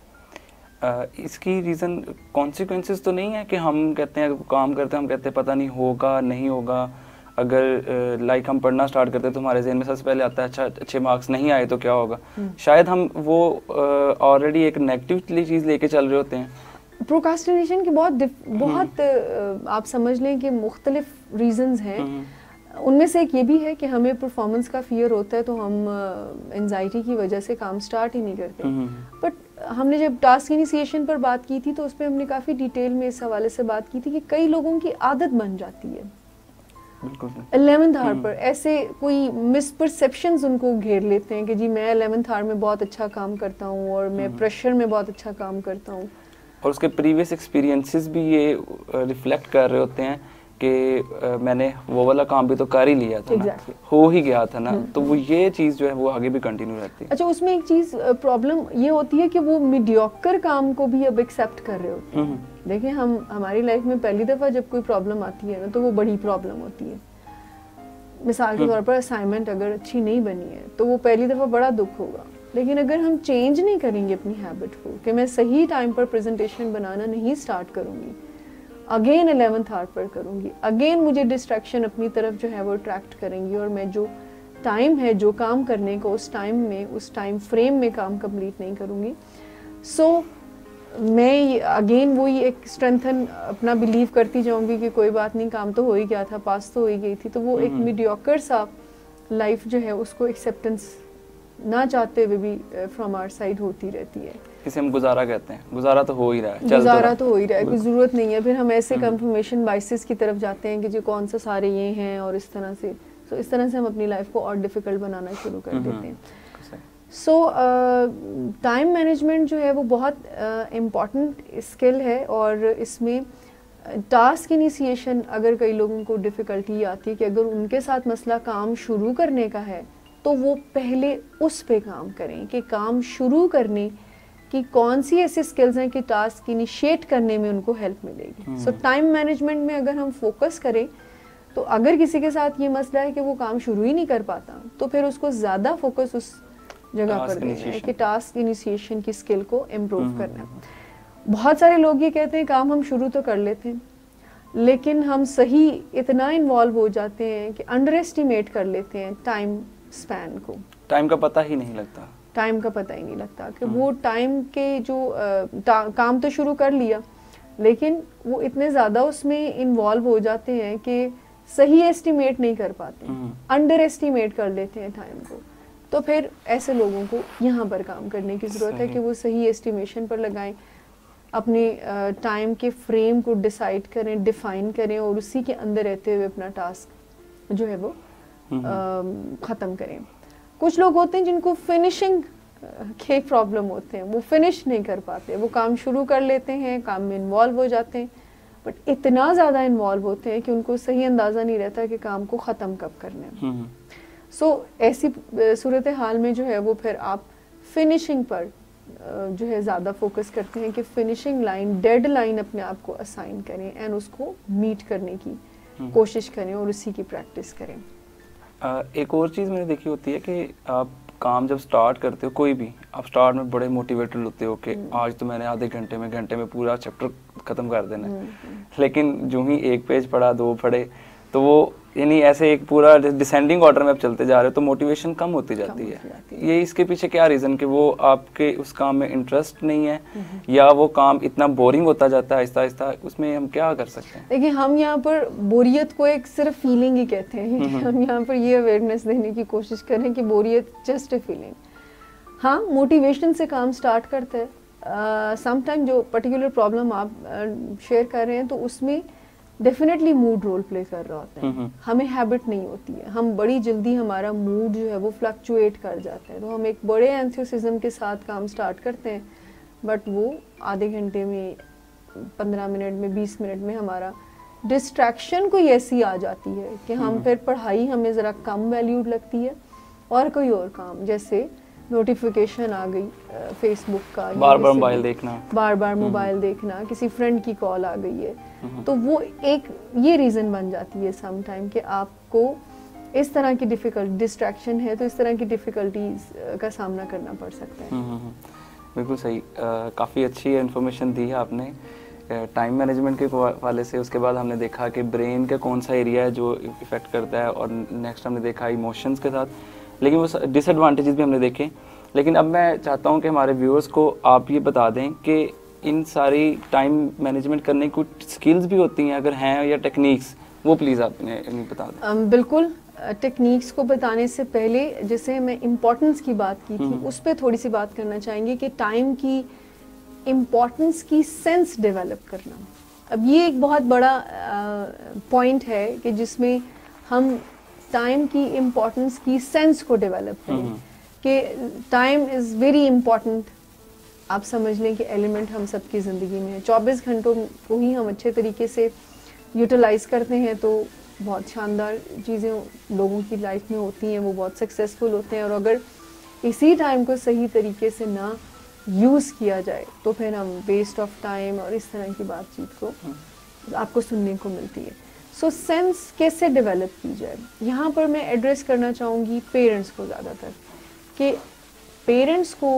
इसकी रीज़न कॉन्सिक्वेंसेस तो नहीं है कि हम कहते हैं काम करते हैं, हम कहते हैं पता नहीं होगा नहीं होगा, अगर लाइक हम पढ़ना स्टार्ट करते हैं तो हमारे जहन में सबसे पहले आता है अच्छा अच्छे मार्क्स नहीं आए तो क्या होगा, शायद हम वो ऑलरेडी एक नेगेटिवली चीज़ लेके चल रहे होते हैं। प्रोक्रास्टिनेशन के बहुत आप समझ लें कि मुख्तलिफ रीजंस हैं। उनमें से एक ये भी है कि हमें परफॉर्मेंस का फियर होता है तो हम एंजाइटी की वजह से काम स्टार्ट ही नहीं करते। बट हमने जब टास्क इनिशिएशन पर बात की थी तो उसमें हमने काफ़ी डिटेल में इस हवाले से बात की थी कि कई लोगों की आदत बन जाती है 11th आवर पर, ऐसे कोई मिसपरसेप्शंस उनको घेर लेते हैं कि जी मैं 11th आवर में बहुत अच्छा काम करता हूँ और मैं प्रेशर में बहुत अच्छा काम करता हूँ, और उसके प्रीवियस एक्सपीरियंसेस भी ये रिफ्लेक्ट कर रहे होते हैं कि मैंने वो वाला काम भी तो कर ही लिया था ना, हो ही गया था ना, तो वो ये चीज़ जो है वो आगे भी कंटिन्यू रहती है। अच्छा, उसमें एक चीज़ प्रॉब्लम ये होती है कि वो मीडियोकर काम को भी अब एक्सेप्ट कर रहे होते हैं। देखिए हमारी लाइफ में पहली दफ़ा जब कोई प्रॉब्लम आती है ना तो वो बड़ी प्रॉब्लम होती है। मिसाल के तौर पर असाइनमेंट अगर अच्छी नहीं बनी है तो वो पहली दफ़ा बड़ा दुख होगा, लेकिन अगर हम चेंज नहीं करेंगे अपनी हैबिट को कि मैं सही टाइम पर प्रेजेंटेशन बनाना नहीं स्टार्ट करूँगी, अगेन 11th आवर पर करूँगी, अगेन मुझे डिस्ट्रैक्शन अपनी तरफ जो है वो अट्रैक्ट करेंगी और मैं जो टाइम है जो काम करने को उस टाइम में उस टाइम फ्रेम में काम कंप्लीट नहीं करूँगी। सो मैं अगेन वही एक स्ट्रेंथन अपना बिलीव करती जाऊँगी कि कोई बात नहीं, काम तो हो ही गया था, पास तो हो ही गई थी। तो वो एक मीडियोकर सा लाइफ जो है उसको एक्सेप्टेंस ना चाहते हुए भी फ्रॉम आवर साइड होती रहती है। इसे हम गुजारा कहते हैं, गुजारा तो हो ही रहा है, गुजारा तो हो ही रहा है, कोई ज़रूरत नहीं है। फिर हम ऐसे कंफर्मेशन बाइसेस की तरफ जाते हैं कि जो कौन सा सारे ये हैं और इस तरह से, तो इस तरह से हम अपनी लाइफ को और डिफ़िकल्ट बनाना शुरू कर देते हैं। सो टाइम मैनेजमेंट जो है वो बहुत इम्पॉर्टेंट स्किल है और इसमें टास्क इनिशिएशन अगर कई लोगों को डिफ़िकल्टी आती है कि अगर उनके साथ मसला काम शुरू करने का है तो वो पहले उस पे काम करें कि काम शुरू करने कि कौन सी ऐसी स्किल्स हैं कि टास्क इनिशिएट करने में उनको हेल्प मिलेगी। सो टाइम मैनेजमेंट में अगर हम फोकस करें तो अगर किसी के साथ ये मसला है कि वो काम शुरू ही नहीं कर पाता तो फिर उसको ज़्यादा फोकस उस जगह पर देना है कि टास्क इनिशिएशन की स्किल को इम्प्रूव करना है। बहुत सारे लोग ये कहते हैं काम हम शुरू तो कर लेते हैं लेकिन हम सही इतना इन्वॉल्व हो जाते हैं कि अंडर एस्टिमेट कर लेते हैं टाइम स्पैन को। टाइम का पता ही नहीं लगता, टाइम का पता ही नहीं लगता कि वो टाइम के जो काम तो शुरू कर लिया लेकिन वो इतने ज़्यादा उसमें इन्वॉल्व हो जाते हैं कि सही एस्टिमेट नहीं कर पाते, अंडर एस्टिमेट कर लेते हैं टाइम को। तो फिर ऐसे लोगों को यहाँ पर काम करने की ज़रूरत है कि वो सही एस्टिमेशन पर लगाएं, अपने टाइम के फ्रेम को डिसाइड करें, डिफाइन करें और उसी के अंदर रहते हुए अपना टास्क जो है वो ख़त्म करें। कुछ लोग होते हैं जिनको फिनिशिंग के प्रॉब्लम होते हैं, वो फिनिश नहीं कर पाते, वो काम शुरू कर लेते हैं, काम में इन्वॉल्व हो जाते हैं बट इतना ज़्यादा इन्वॉल्व होते हैं कि उनको सही अंदाज़ा नहीं रहता कि काम को ख़त्म कब करना है। सो ऐसी सूरत हाल में जो है वो फिर आप फिनिशिंग पर जो है ज़्यादा फोकस करते हैं कि फिनिशिंग लाइन, डेड लाइन अपने आप को असाइन करें एंड उसको मीट करने की कोशिश करें और उसी की प्रैक्टिस करें। एक और चीज़ मैंने देखी होती है कि आप काम जब स्टार्ट करते हो कोई भी, आप स्टार्ट में बड़े मोटिवेटेड होते हो कि आज तो मैंने आधे घंटे में पूरा चैप्टर ख़त्म कर देना है, लेकिन जो ही एक पेज पढ़ा, दो पढ़े, तो वो यानी ऐसे एक पूरा डिसेंडिंग ऑर्डर में आप चलते जा रहे हो तो मोटिवेशन कम होती जाती है। ये इसके पीछे क्या रीज़न कि वो आपके उस काम में इंटरेस्ट नहीं है या वो काम इतना बोरिंग होता जाता है आहिस्ता आहिस्ता, उसमें हम क्या कर सकते हैं? देखिए हम यहाँ पर बोरियत को एक सिर्फ फीलिंग ही कहते हैं। हम यहाँ पर ये अवेयरनेस देने की कोशिश करें कि बोरियत जस्ट ए फीलिंग। हाँ, मोटिवेशन से काम स्टार्ट करते हैं। समटाइम जो पर्टिकुलर प्रॉब्लम आप शेयर कर रहे हैं तो उसमें डेफिनेटली मूड रोल प्ले कर रहा होता है। हमें हैबिट नहीं होती है, हम बड़ी जल्दी हमारा मूड जो है वो फ्लक्चुएट कर जाता है, तो हम एक बड़े एंथुसिज्म के साथ काम स्टार्ट करते हैं बट वो आधे घंटे में, 15 मिनट में, 20 मिनट में हमारा डिस्ट्रैक्शन कोई ऐसी आ जाती है कि हम फिर पढ़ाई हमें ज़रा कम वैल्यूड लगती है और कोई और काम जैसे नोटिफिकेशन आ गई फेसबुक का, बार बार मोबाइल देखना, बार बार मोबाइल देखना, किसी फ्रेंड की कॉल आ गई है, तो वो एक ये रीज़न बन जाती है सम टाइम कि आपको इस तरह की डिस्ट्रैक्शन है तो इस तरह की डिफ़िकल्टीज का सामना करना पड़ सकता है। बिल्कुल सही, काफ़ी अच्छी इन्फॉर्मेशन दी है आपने टाइम मैनेजमेंट के वाले से, उसके बाद हमने देखा कि ब्रेन का कौन सा एरिया है जो इफ़ेक्ट करता है, और नेक्स्ट हमने देखा इमोशंस के साथ, लेकिन वो डिसएडवांटेजेस भी हमने देखे। लेकिन अब मैं चाहता हूँ कि हमारे व्यूअर्स को आप ये बता दें कि इन सारी टाइम मैनेजमेंट करने की कुछ स्किल्स भी होती हैं, अगर हैं, या टेक्निक्स, वो प्लीज़ आप इन्हें बता दें। बिल्कुल, टेक्निक्स को बताने से पहले जैसे मैं इम्पोर्टेंस की बात की थी, उस पर थोड़ी सी बात करना चाहेंगे कि टाइम की इम्पोर्टेंस की सेंस डेवलप करना। अब ये एक बहुत बड़ा पॉइंट है कि जिसमें हम टाइम की इम्पोर्टेंस की सेंस को डेवलप करें कि टाइम इज़ वेरी इम्पोर्टेंट। आप समझ लें कि एलिमेंट हम सबकी ज़िंदगी में है। 24 घंटों को ही हम अच्छे तरीके से यूटिलाइज करते हैं तो बहुत शानदार चीज़ें लोगों की लाइफ में होती हैं, वो बहुत सक्सेसफुल होते हैं। और अगर इसी टाइम को सही तरीके से ना यूज़ किया जाए तो फिर हम वेस्ट ऑफ टाइम और इस तरह की बातचीत को आपको सुनने को मिलती है। सो सेंस कैसे डेवलप की जाए, यहाँ पर मैं एड्रेस करना चाहूँगी पेरेंट्स को ज़्यादातर, कि पेरेंट्स को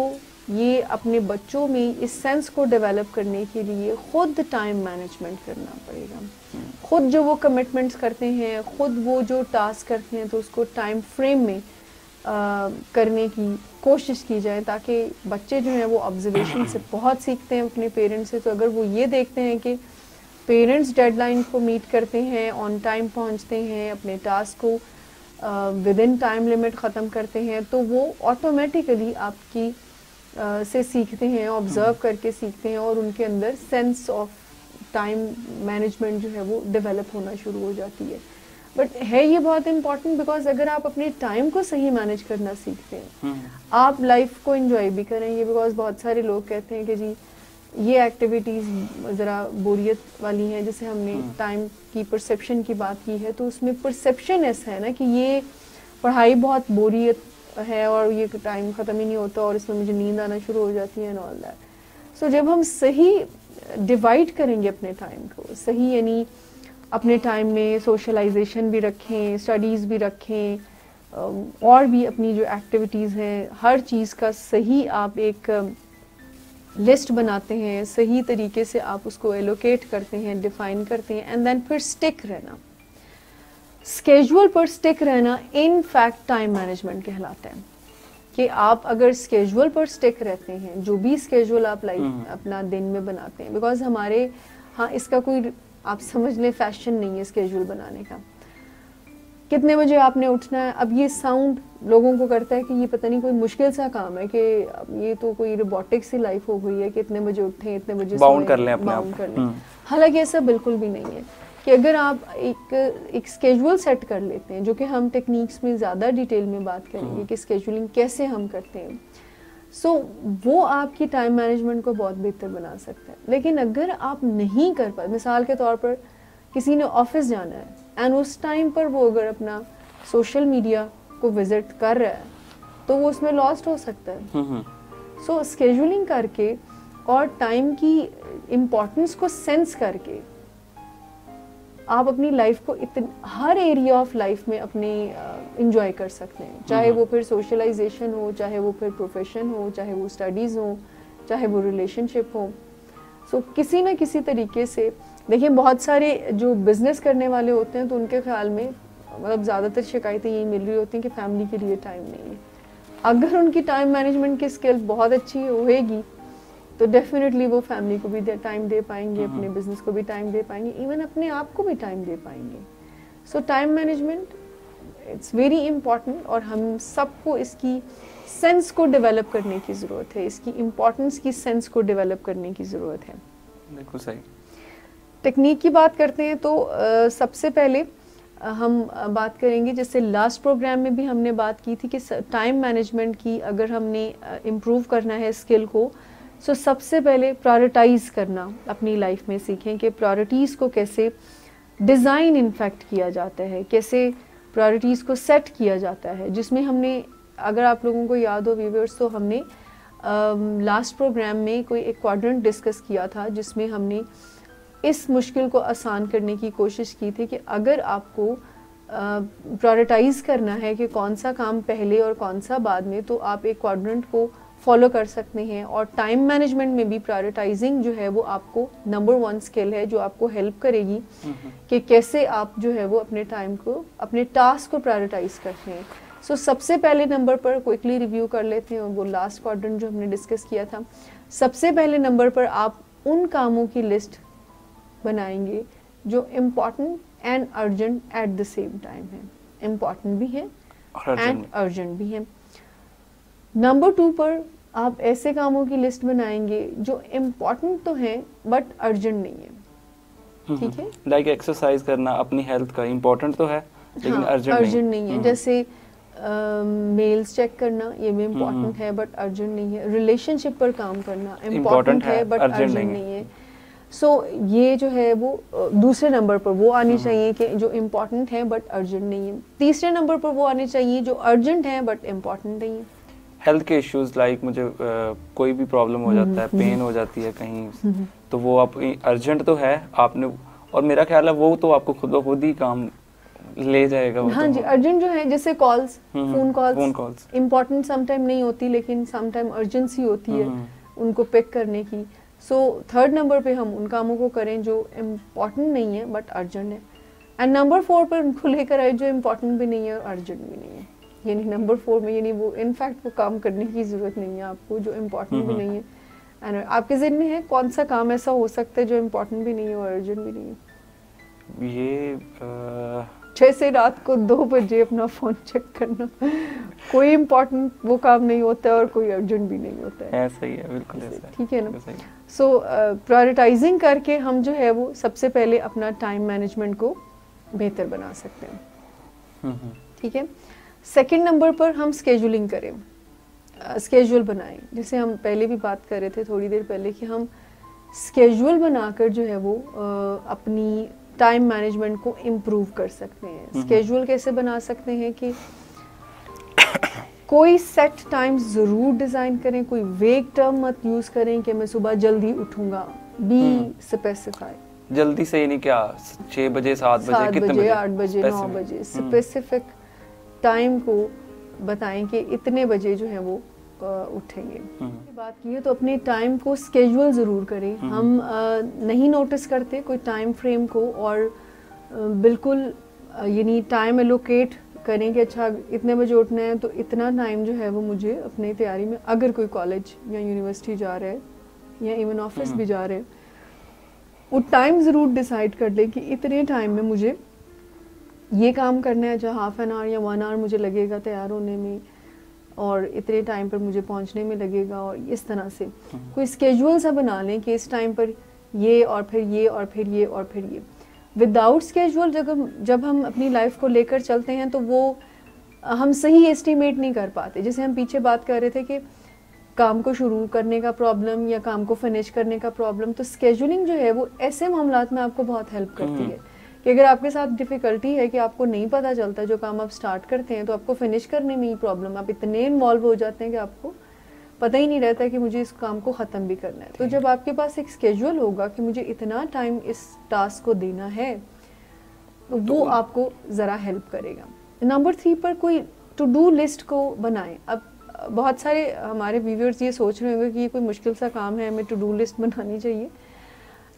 ये अपने बच्चों में इस सेंस को डेवलप करने के लिए खुद टाइम मैनेजमेंट करना पड़ेगा। खुद जो वो कमिटमेंट्स करते हैं, खुद वो जो टास्क करते हैं, तो उसको टाइम फ्रेम में करने की कोशिश की जाए, ताकि बच्चे जो हैं वो ऑब्जर्वेशन से बहुत सीखते हैं अपने पेरेंट्स से। तो अगर वो ये देखते हैं कि पेरेंट्स डेडलाइन को मीट करते हैं, ऑन टाइम पहुंचते हैं, अपने टास्क को विद इन टाइम लिमिट ख़त्म करते हैं, तो वो ऑटोमेटिकली आपकी से सीखते हैं, ऑब्जर्व करके सीखते हैं, और उनके अंदर सेंस ऑफ टाइम मैनेजमेंट जो है वो डेवलप होना शुरू हो जाती है। बट है ये बहुत इम्पॉर्टेंट, बिकॉज अगर आप अपने टाइम को सही मैनेज करना सीखते हैं, आप लाइफ को एंजॉय भी करेंगे। बिकॉज बहुत सारे लोग कहते हैं कि जी ये एक्टिविटीज़ ज़रा बोरियत वाली हैं, जैसे हमने टाइम की परसेप्शन की बात की है, तो उसमें परसेप्शन ऐसा है ना कि ये पढ़ाई बहुत बोरियत है और ये टाइम ख़त्म ही नहीं होता और इसमें मुझे नींद आना शुरू हो जाती है एंड ऑल दैट। सो जब हम सही डिवाइड करेंगे अपने टाइम को, सही यानी अपने टाइम में सोशलाइजेशन भी रखें, स्टडीज़ भी रखें, और भी अपनी जो एक्टिविटीज़ हैं, हर चीज़ का सही आप एक लिस्ट बनाते हैं, सही तरीके से आप उसको एलोकेट करते हैं, डिफाइन करते हैं, एंड देन फिर स्टिक रहना, स्केड्यूल पर स्टिक रहना इन फैक्ट टाइम मैनेजमेंट कहलाता है। कि आप अगर स्केड्यूल पर स्टिक रहते हैं, जो भी स्केड्यूल आप लाइफ अपना दिन में बनाते हैं, बिकॉज हमारे इसका कोई आप समझ लें फैशन नहीं है स्केड्यूल बनाने का। कितने बजे आपने उठना है, अब ये साउंड लोगों को करता है कि ये पता नहीं कोई मुश्किल सा काम है, कि ये तो कोई रोबोटिक सी लाइफ हो गई है कि इतने बजे उठें, इतने बजे बाउंड कर लें अपने बाउंड कर लें। हालांकि ऐसा बिल्कुल भी नहीं है कि अगर आप एक स्केड्यूल सेट कर लेते हैं, जो कि हम टेक्निक्स में ज़्यादा डिटेल में बात करेंगे कि स्केड्यूलिंग कैसे हम करते हैं, सो वो आपकी टाइम मैनेजमेंट को बहुत बेहतर बना सकता है। लेकिन अगर आप नहीं कर पाए, मिसाल के तौर पर किसी ने ऑफिस जाना है एंड उस टाइम पर वो अगर अपना सोशल मीडिया को विजिट कर रहा है, तो वो उसमें लॉस्ट हो सकता है। सो स्केड्यूलिंग करके और टाइम की इम्पोर्टेंस को सेंस करके आप अपनी लाइफ को हर एरिया ऑफ लाइफ में अपने इंजॉय कर सकते हैं, चाहे वो फिर सोशलाइजेशन हो, चाहे वो फिर प्रोफेशन हो, चाहे वो स्टडीज़ हो, चाहे वो रिलेशनशिप हो। सो किसी ना किसी तरीके से देखिए, बहुत सारे जो बिजनेस करने वाले होते हैं तो उनके ख्याल में मतलब ज़्यादातर शिकायतें यही मिल रही होती हैं कि फैमिली के लिए टाइम नहीं है। अगर उनकी टाइम मैनेजमेंट की स्किल बहुत अच्छी होएगी तो डेफिनेटली वो फैमिली को भी टाइम दे पाएंगे, अपने बिजनेस को भी टाइम दे पाएंगे, इवन अपने आप को भी टाइम दे पाएंगे। सो time management it's very important, और हम सबको इसकी सेंस को डेवलप करने की ज़रूरत है, इसकी इम्पोर्टेंस की सेंस को डेवलप करने की ज़रूरत है। बिल्कुल सही। टेक्निक की बात करते हैं तो सबसे पहले हम बात करेंगे, जैसे लास्ट प्रोग्राम में भी हमने बात की थी कि टाइम मैनेजमेंट की अगर हमने इम्प्रूव करना है स्किल को, सो सबसे पहले प्रायोरिटाइज करना अपनी लाइफ में सीखें कि प्रायोरिटीज़ को कैसे डिज़ाइन इनफैक्ट किया जाता है, कैसे प्रायोरिटीज़ को सेट किया जाता है, जिसमें हमने, अगर आप लोगों को याद हो व्यूअर्स, तो हमने लास्ट प्रोग्राम में कोई एक क्वाड्रेंट डिस्कस किया था, जिसमें हमने इस मुश्किल को आसान करने की कोशिश की थी कि अगर आपको प्रायोरिटाइज़ करना है कि कौन सा काम पहले और कौन सा बाद में, तो आप एक क्वाड्रेंट को फॉलो कर सकते हैं। और टाइम मैनेजमेंट में भी प्रायोरिटाइजिंग जो है वो आपको नंबर 1 स्किल है जो आपको हेल्प करेगी कि कैसे आप जो है वो अपने टाइम को, अपने टास्क को प्रायोरिटाइज करते हैं। सो सबसे पहले नंबर पर क्विकली रिव्यू कर लेते हैं, वो लास्ट क्वाड्रेंट जो हमने डिस्कस किया था। सबसे पहले नंबर पर आप उन कामों की लिस्ट बनाएंगे जो important and urgent at the same time है, इम्पॉर्टेंट भी है एंड अर्जेंट भी है। नंबर 2 पर आप ऐसे कामों की लिस्ट बनाएंगे जो इम्पॉर्टेंट तो हैं बट अर्जेंट नहीं है, ठीक है। लाइक एक्सरसाइज करना अपनी हेल्थ का इम्पोर्टेंट तो है लेकिन अर्जेंट नहीं है। जैसे मेल्स चेक करना, ये भी इम्पोर्टेंट है बट अर्जेंट नहीं है। रिलेशनशिप पर काम करना इम्पोर्टेंट है बट अर्जेंट नहीं है। सो ये जो है वो दूसरे नंबर पर वो आनी चाहिए कि जो इम्पोर्टेंट है बट अर्जेंट नहीं है। तीसरे नंबर पर वो आनी चाहिए जो अर्जेंट है बट इम्पोर्टेंट नहीं है। हेल्थ के इश्यूज लाइक मुझे कोई भी प्रॉब्लम हो जाता है, पेन हो जाती है कहीं, तो वो आप अर्जेंट तो है आपने, और मेरा ख्याल है वो तो आपको खुद ही काम ले जाएगा। हाँ तो जी, अर्जेंट जो है जैसे calls, phone calls important sometime नहीं होती लेकिन समटाइम अर्जेंसी होती है उनको पिक करने की। सो थर्ड नंबर पे हम उन कामों को करें जो इम्पोर्टेंट नहीं है बट अर्जेंट है। एंड नंबर 4 पर उनको लेकर आए जो इम्पोर्टेंट भी नहीं है और अर्जेंट भी नहीं है। यानी नंबर 4 में यानी वो इनफैक्ट वो काम करने की ज़रूरत नहीं है आपको जो इम्पोर्टेंट भी नहीं है। एंड आपके ज़हन में है कौन सा काम ऐसा हो सकता है जो इम्पोर्टेंट भी नहीं है और अर्जेंट भी नहीं है? ये 6 से रात को 2 बजे अपना फ़ोन चेक करना कोई इम्पोर्टेंट वो काम नहीं होता है और कोई अर्जेंट भी नहीं होता है। ऐसा ही है, बिल्कुल ऐसा है, ठीक है ना। सो प्रायोरिटाइजिंग करके हम जो है वो सबसे पहले अपना टाइम मैनेजमेंट को बेहतर बना सकते हैं, ठीक है। सेकंड नंबर पर हम स्केजुलिंग करें, स्केजुअल बनाएं। जैसे हम पहले भी बात कर रहे थे थोड़ी देर पहले कि हम स्केजुअल बनाकर जो है वो अपनी टाइम मैनेजमेंट को इम्प्रूव कर सकते हैं। स्केजुअल कैसे बना सकते हैं कि कोई सेट टाइम ज़रूर डिज़ाइन करें, कोई वेग टर्म मत यूज़ करें कि मैं सुबह जल्दी उठूंगा। बी स्पेसिफाई, जल्दी से नहीं, क्या 6 बजे 7 बजे कितने बजे 8 बजे 9 बजे स्पेसिफिक टाइम को बताएं कि इतने बजे जो है वो उठेंगे। बात की है तो अपने टाइम को स्केजुअल ज़रूर करें। हम नहीं नोटिस करते कोई टाइम फ्रेम को और बिल्कुल यानी टाइम एलोकेट करें कि अच्छा इतने बजे उठना है तो इतना टाइम जो है वो मुझे अपनी तैयारी में, अगर कोई कॉलेज या यूनिवर्सिटी जा रहा है या इवन ऑफिस भी जा रहे हैं, वो टाइम ज़रूर डिसाइड कर लें कि इतने टाइम में मुझे ये काम करना है, जो हाफ एन आवर या 1 आवर मुझे लगेगा तैयार होने में और इतने टाइम पर मुझे पहुंचने में लगेगा। और इस तरह से कोई स्केजुअल सा बना लें कि इस टाइम पर ये और फिर ये और फिर ये और फिर ये। विदाउट स्केजुअल जब हम अपनी लाइफ को लेकर चलते हैं तो वो हम सही एस्टिमेट नहीं कर पाते। जैसे हम पीछे बात कर रहे थे कि काम को शुरू करने का प्रॉब्लम या काम को फिनिश करने का प्रॉब्लम, तो स्केजुलिंग जो है वो ऐसे मामलात में आपको बहुत हेल्प करती है कि अगर आपके साथ डिफ़िकल्टी है कि आपको नहीं पता चलता जो काम आप स्टार्ट करते हैं तो आपको फिनिश करने में ही प्रॉब्लम, आप इतने इन्वॉल्व हो जाते हैं कि आपको पता ही नहीं रहता कि मुझे इस काम को ख़त्म भी करना है। तो जब आपके पास एक स्केजुअल होगा कि मुझे इतना टाइम इस टास्क को देना है तो वो आपको ज़रा हेल्प करेगा। नंबर 3 पर कोई टू डू लिस्ट को बनाएं। अब बहुत सारे हमारे व्यूअर्स ये सोच रहे होंगे कि ये कोई मुश्किल सा काम है, हमें टू डू लिस्ट बनानी चाहिए।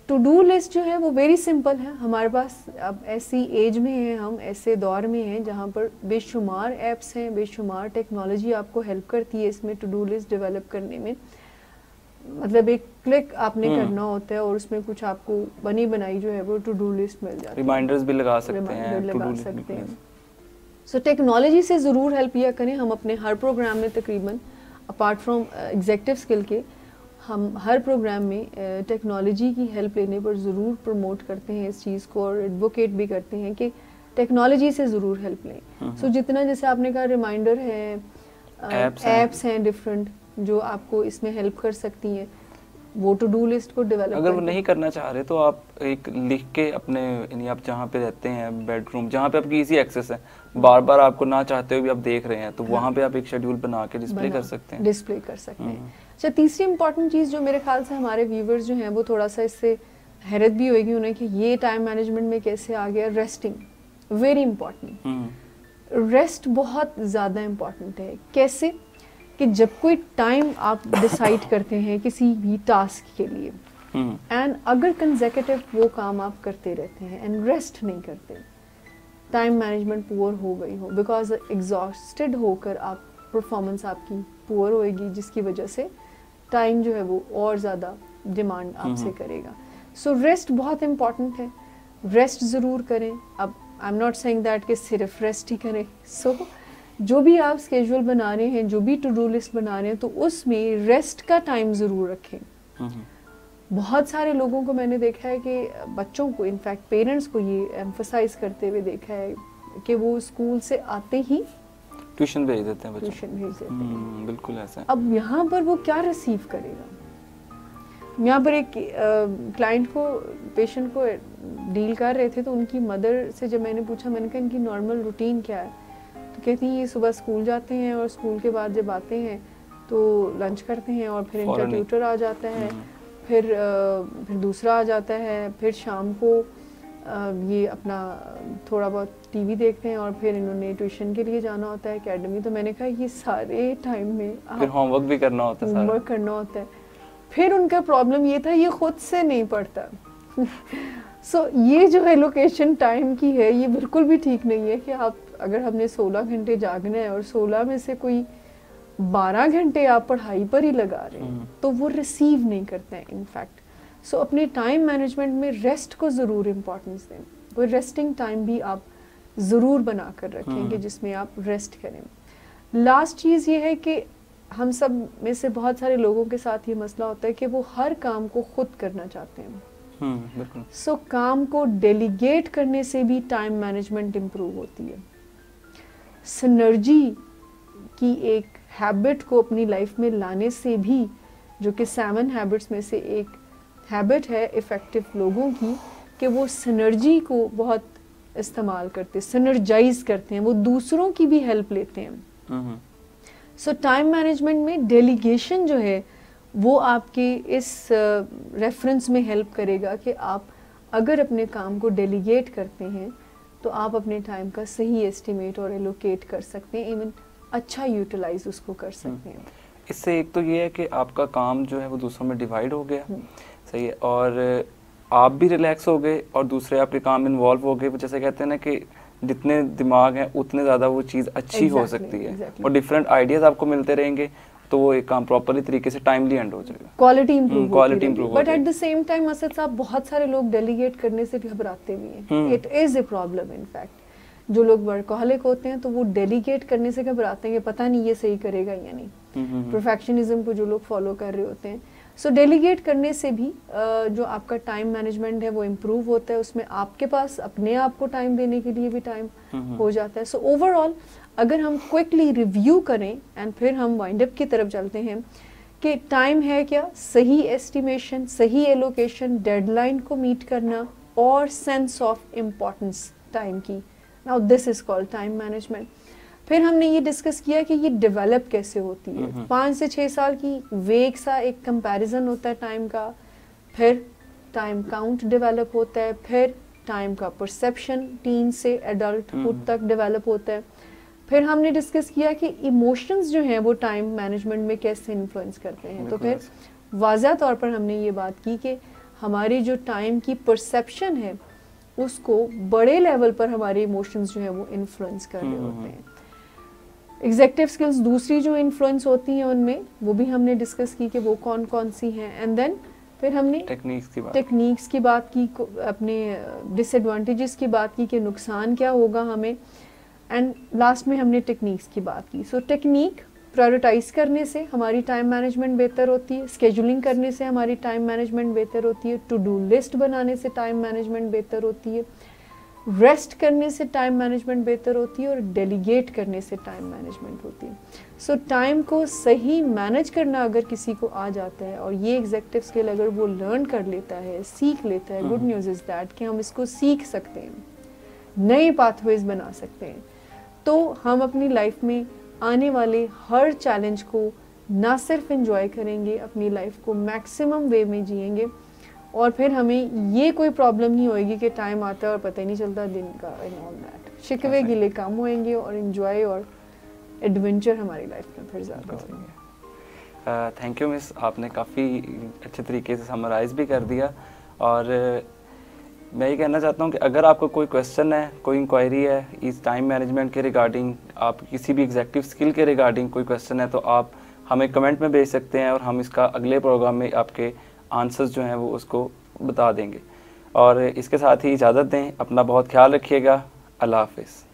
टू डू लिस्ट जो है वो वेरी सिंपल है। हमारे पास अब ऐसी एज में है, हम ऐसे दौर में हैं जहाँ पर बेशुमार ऐप्स हैं, बेशुमार टेक्नोलॉजी आपको हेल्प करती है इसमें टू डू लिस्ट डेवलप करने में। मतलब एक क्लिक आपने करना होता है और उसमें कुछ आपको बनी बनाई जो है वो टू डू लिस्ट मिल जाती है। रिमाइंडर्स भी लगा सकते हैं, सो टेक्नोलॉजी से ज़रूर हेल्प लिया करें। हम अपने हर प्रोग्राम में तकरीबन अपार्ट फ्रॉम एग्जेक्टिव स्किल के हम हर प्रोग्राम में टेक्नोलॉजी की हेल्प लेने पर ज़रूर प्रमोट करते हैं इस चीज़ को और एडवोकेट भी करते हैं कि टेक्नोलॉजी से ज़रूर हेल्प लें। सो जितना जैसे आपने कहा रिमाइंडर है, एप्स हैं डिफरेंट जो आपको इसमें हेल्प कर सकती हैं, वो टू डू लिस्ट को डेवलप। अगर वो नहीं करना चाह रहे तो आप एक लिख के अपने, यानी आप जहाँ पे रहते हैं बेडरूम जहाँ पे आपकी इजी एक्सेस है, बार बार आपको ना चाहते हुए भी आप देख रहे हैं तो वहाँ पे आप एक शेड्यूल बना के डिस्प्ले कर सकते हैं। अच्छा, तीसरी इंपॉर्टेंट चीज़ जो मेरे ख्याल से हमारे व्यूवर्स जो हैं वो थोड़ा सा इससे हैरत भी होगी उन्हें कि ये टाइम मैनेजमेंट में कैसे आ गया, रेस्टिंग वेरी इंपॉर्टेंट। रेस्ट बहुत ज़्यादा इम्पॉर्टेंट है। कैसे कि जब कोई टाइम आप डिसाइड करते हैं किसी भी टास्क के लिए एंड अगर कंसेक्यूटिव वो काम आप करते रहते हैं एंड रेस्ट नहीं करते, टाइम मैनेजमेंट पुअर हो गई हो, बिकॉज एग्जॉस्टेड होकर आप परफॉर्मेंस आपकी पुअर होएगी, जिसकी वजह से टाइम जो है वो और ज़्यादा डिमांड आपसे करेगा। सो रेस्ट बहुत इम्पॉर्टेंट है, रेस्ट ज़रूर करें। अब I am not saying that कि सिर्फ रेस्ट ही करें। सो जो भी आप स्केड्यूल बना रहे हैं, जो भी टू डू लिस्ट बना रहे हैं, तो उसमें रेस्ट का टाइम ज़रूर रखें। बहुत सारे लोगों को मैंने देखा है कि बच्चों को, इनफैक्ट पेरेंट्स को ये एम्फसाइज करते हुए देखा है कि वो स्कूल से आते ही ट्यूशन भेज देते हैं बच्चों, ट्यूशन भेज देते हैं। बिल्कुल ऐसा। अब यहाँ पर वो क्या रिसीव करेगा? यहाँ पर एक क्लाइंट को, पेशेंट को डील कर रहे थे, तो उनकी मदर से जब मैंने पूछा, मैंने कहा इनकी नॉर्मल रूटीन क्या है, तो कहती हैं ये सुबह स्कूल जाते हैं और स्कूल के बाद जब आते हैं तो लंच करते हैं और फिर इनका ट्यूटर आ जाता है, फिर दूसरा आ जाता है, फिर शाम को ये अपना थोड़ा बहुत टीवी देखते हैं और फिर इन्होंने ट्यूशन के लिए जाना होता है एकेडमी। तो मैंने कहा ये सारे टाइम में फिर होमवर्क भी करना होता है, होमवर्क करना होता है। फिर उनका प्रॉब्लम ये था ये खुद से नहीं पढ़ता। सो ये जो एलोकेशन टाइम की है ये बिल्कुल भी ठीक नहीं है कि आप, अगर हमने 16 घंटे जागना है और 16 में से कोई 12 घंटे आप पढ़ाई पर ही लगा रहे हैं तो वो रिसीव नहीं करते हैं इनफैक्ट। सो अपने टाइम मैनेजमेंट में रेस्ट को ज़रूर इम्पोर्टेंस दें, कोई रेस्टिंग टाइम भी आप ज़रूर बना कर रखें कि जिसमें आप रेस्ट करें। लास्ट चीज़ ये है कि हम सब में से बहुत सारे लोगों के साथ ये मसला होता है कि वो हर काम को खुद करना चाहते हैं। सो काम को डेलीगेट करने से भी टाइम मैनेजमेंट इम्प्रूव होती है। सिनर्जी की एक हैबिट को अपनी लाइफ में लाने से भी, जो कि 7 हैबिट्स में से एक हैबिट है इफ़ेक्टिव लोगों की, कि वो सिनर्जी को बहुत इस्तेमाल करते, सिनर्जाइज करते हैं, वो दूसरों की भी हेल्प लेते हैं। सो टाइम मैनेजमेंट में डेलीगेशन जो है वो आपके इस रेफरेंस में हेल्प करेगा कि आप अगर अपने काम को डेलीगेट करते हैं तो आप अपने टाइम का सही एस्टिमेट और एलोकेट कर सकते हैं, इवन अच्छा यूटिलाइज उसको कर सकते हैं। इससे एक तो ये है कि आपका काम जो है वो दूसरों में डिवाइड हो गया, सही है, और आप भी रिलैक्स हो गए और दूसरे आपके काम इन्वॉल्व हो गए। जैसे कहते हैं ना कि जितने दिमाग हैं उतने ज़्यादा वो चीज़ अच्छी हो सकती है और डिफरेंट आइडियाज़ आपको मिलते रहेंगे, तो वो एक काम प्रॉपरली तरीके से टाइमली एंड हो जाएगा, क्वालिटी इंप्रूव। बट है। At the same time Asad साहब, बहुत सारे लोग डेलीगेट करने से घबराते भी हैं। It is a problem in fact. जो लोग वर्कहॉलिक होते हैं तो वो डेलीगेट करने से घबराते हैं कि पता नहीं ये सही करेगा या नहीं। परफेक्शनिज्म को जो लोग फॉलो कर रहे होते हैं, सो डेलीगेट करने से भी जो आपका टाइम मैनेजमेंट है वो इम्प्रूव होता है, उसमें आपके पास अपने आप को टाइम देने के लिए भी टाइम हो जाता है। सो ओवरऑल अगर हम क्विकली रिव्यू करें एंड फिर हम वाइंड अप की तरफ चलते हैं कि टाइम है क्या, सही एस्टिमेशन, सही एलोकेशन, डेडलाइन को मीट करना और सेंस ऑफ इम्पोर्टेंस टाइम की। Now this is called time management. फिर हमने ये डिस्कस किया कि ये डेवलप कैसे होती है। 5 से 6 साल की वेग सा एक कंपैरिजन होता है टाइम का, फिर टाइम काउंट डेवलप होता है, फिर टाइम का परसेप्शन टीन से एडल्टहुड तक डेवलप होता है। फिर हमने डिस्कस किया कि इमोशंस जो हैं वो टाइम मैनेजमेंट में कैसे इन्फ्लुएंस करते हैं। तो फिर वाज़ा तौर पर हमने ये बात की कि हमारी जो टाइम की परसेप्शन है उसको बड़े लेवल पर हमारे इमोशंस जो है वो इन्फ्लुएंस कर रहे होते हैं। एग्जेक्टिव स्किल्स दूसरी जो इन्फ्लुएंस होती हैं उनमें, वो भी हमने डिस्कस की कि वो कौन कौन सी हैं। एंड देन फिर हमने टेक्निक्स की बात की, अपने डिसएडवांटेजेस की बात की कि नुकसान क्या होगा हमें, एंड लास्ट में हमने टेक्निक्स की बात की। सो टेक्निक प्रायोरिटाइज करने से हमारी टाइम मैनेजमेंट बेहतर होती है, स्केजुलिंग करने से हमारी टाइम मैनेजमेंट बेहतर होती है, टू डू लिस्ट बनाने से टाइम मैनेजमेंट बेहतर होती है, रेस्ट करने से टाइम मैनेजमेंट बेहतर होती है और डेलीगेट करने से टाइम मैनेजमेंट होती है। सो टाइम को सही मैनेज करना अगर किसी को आ जाता है और ये एग्जेक्टिव स्किल अगर वो लर्न कर लेता है, सीख लेता है, गुड न्यूज़ इज़ दैट कि हम इसको सीख सकते हैं, नए पाथवेज बना सकते हैं, तो हम अपनी लाइफ में आने वाले हर चैलेंज को ना सिर्फ एंजॉय करेंगे, अपनी लाइफ को मैक्सिमम वे में जिएंगे और फिर हमें ये कोई प्रॉब्लम नहीं होएगी कि टाइम आता है और पता ही नहीं चलता दिन का एंड ऑल दैट। शिकवे गिले कम होएंगे और एंजॉय और एडवेंचर हमारी लाइफ में फिर ज़्यादा होगा। थैंक यू मिस, आपने काफ़ी अच्छे तरीके से समराइज़ भी कर दिया। और मैं ये कहना चाहता हूँ कि अगर आपको कोई क्वेश्चन है, कोई इंक्वायरी है इस टाइम मैनेजमेंट के रिगार्डिंग, आप किसी भी एग्जेक्टिव स्किल के रिगार्डिंग कोई क्वेश्चन है, तो आप हमें कमेंट में भेज सकते हैं और हम इसका अगले प्रोग्राम में आपके आंसर्स जो हैं वो उसको बता देंगे। और इसके साथ ही इजाज़त दें, अपना बहुत ख्याल रखिएगा। अल्लाह हाफिज़।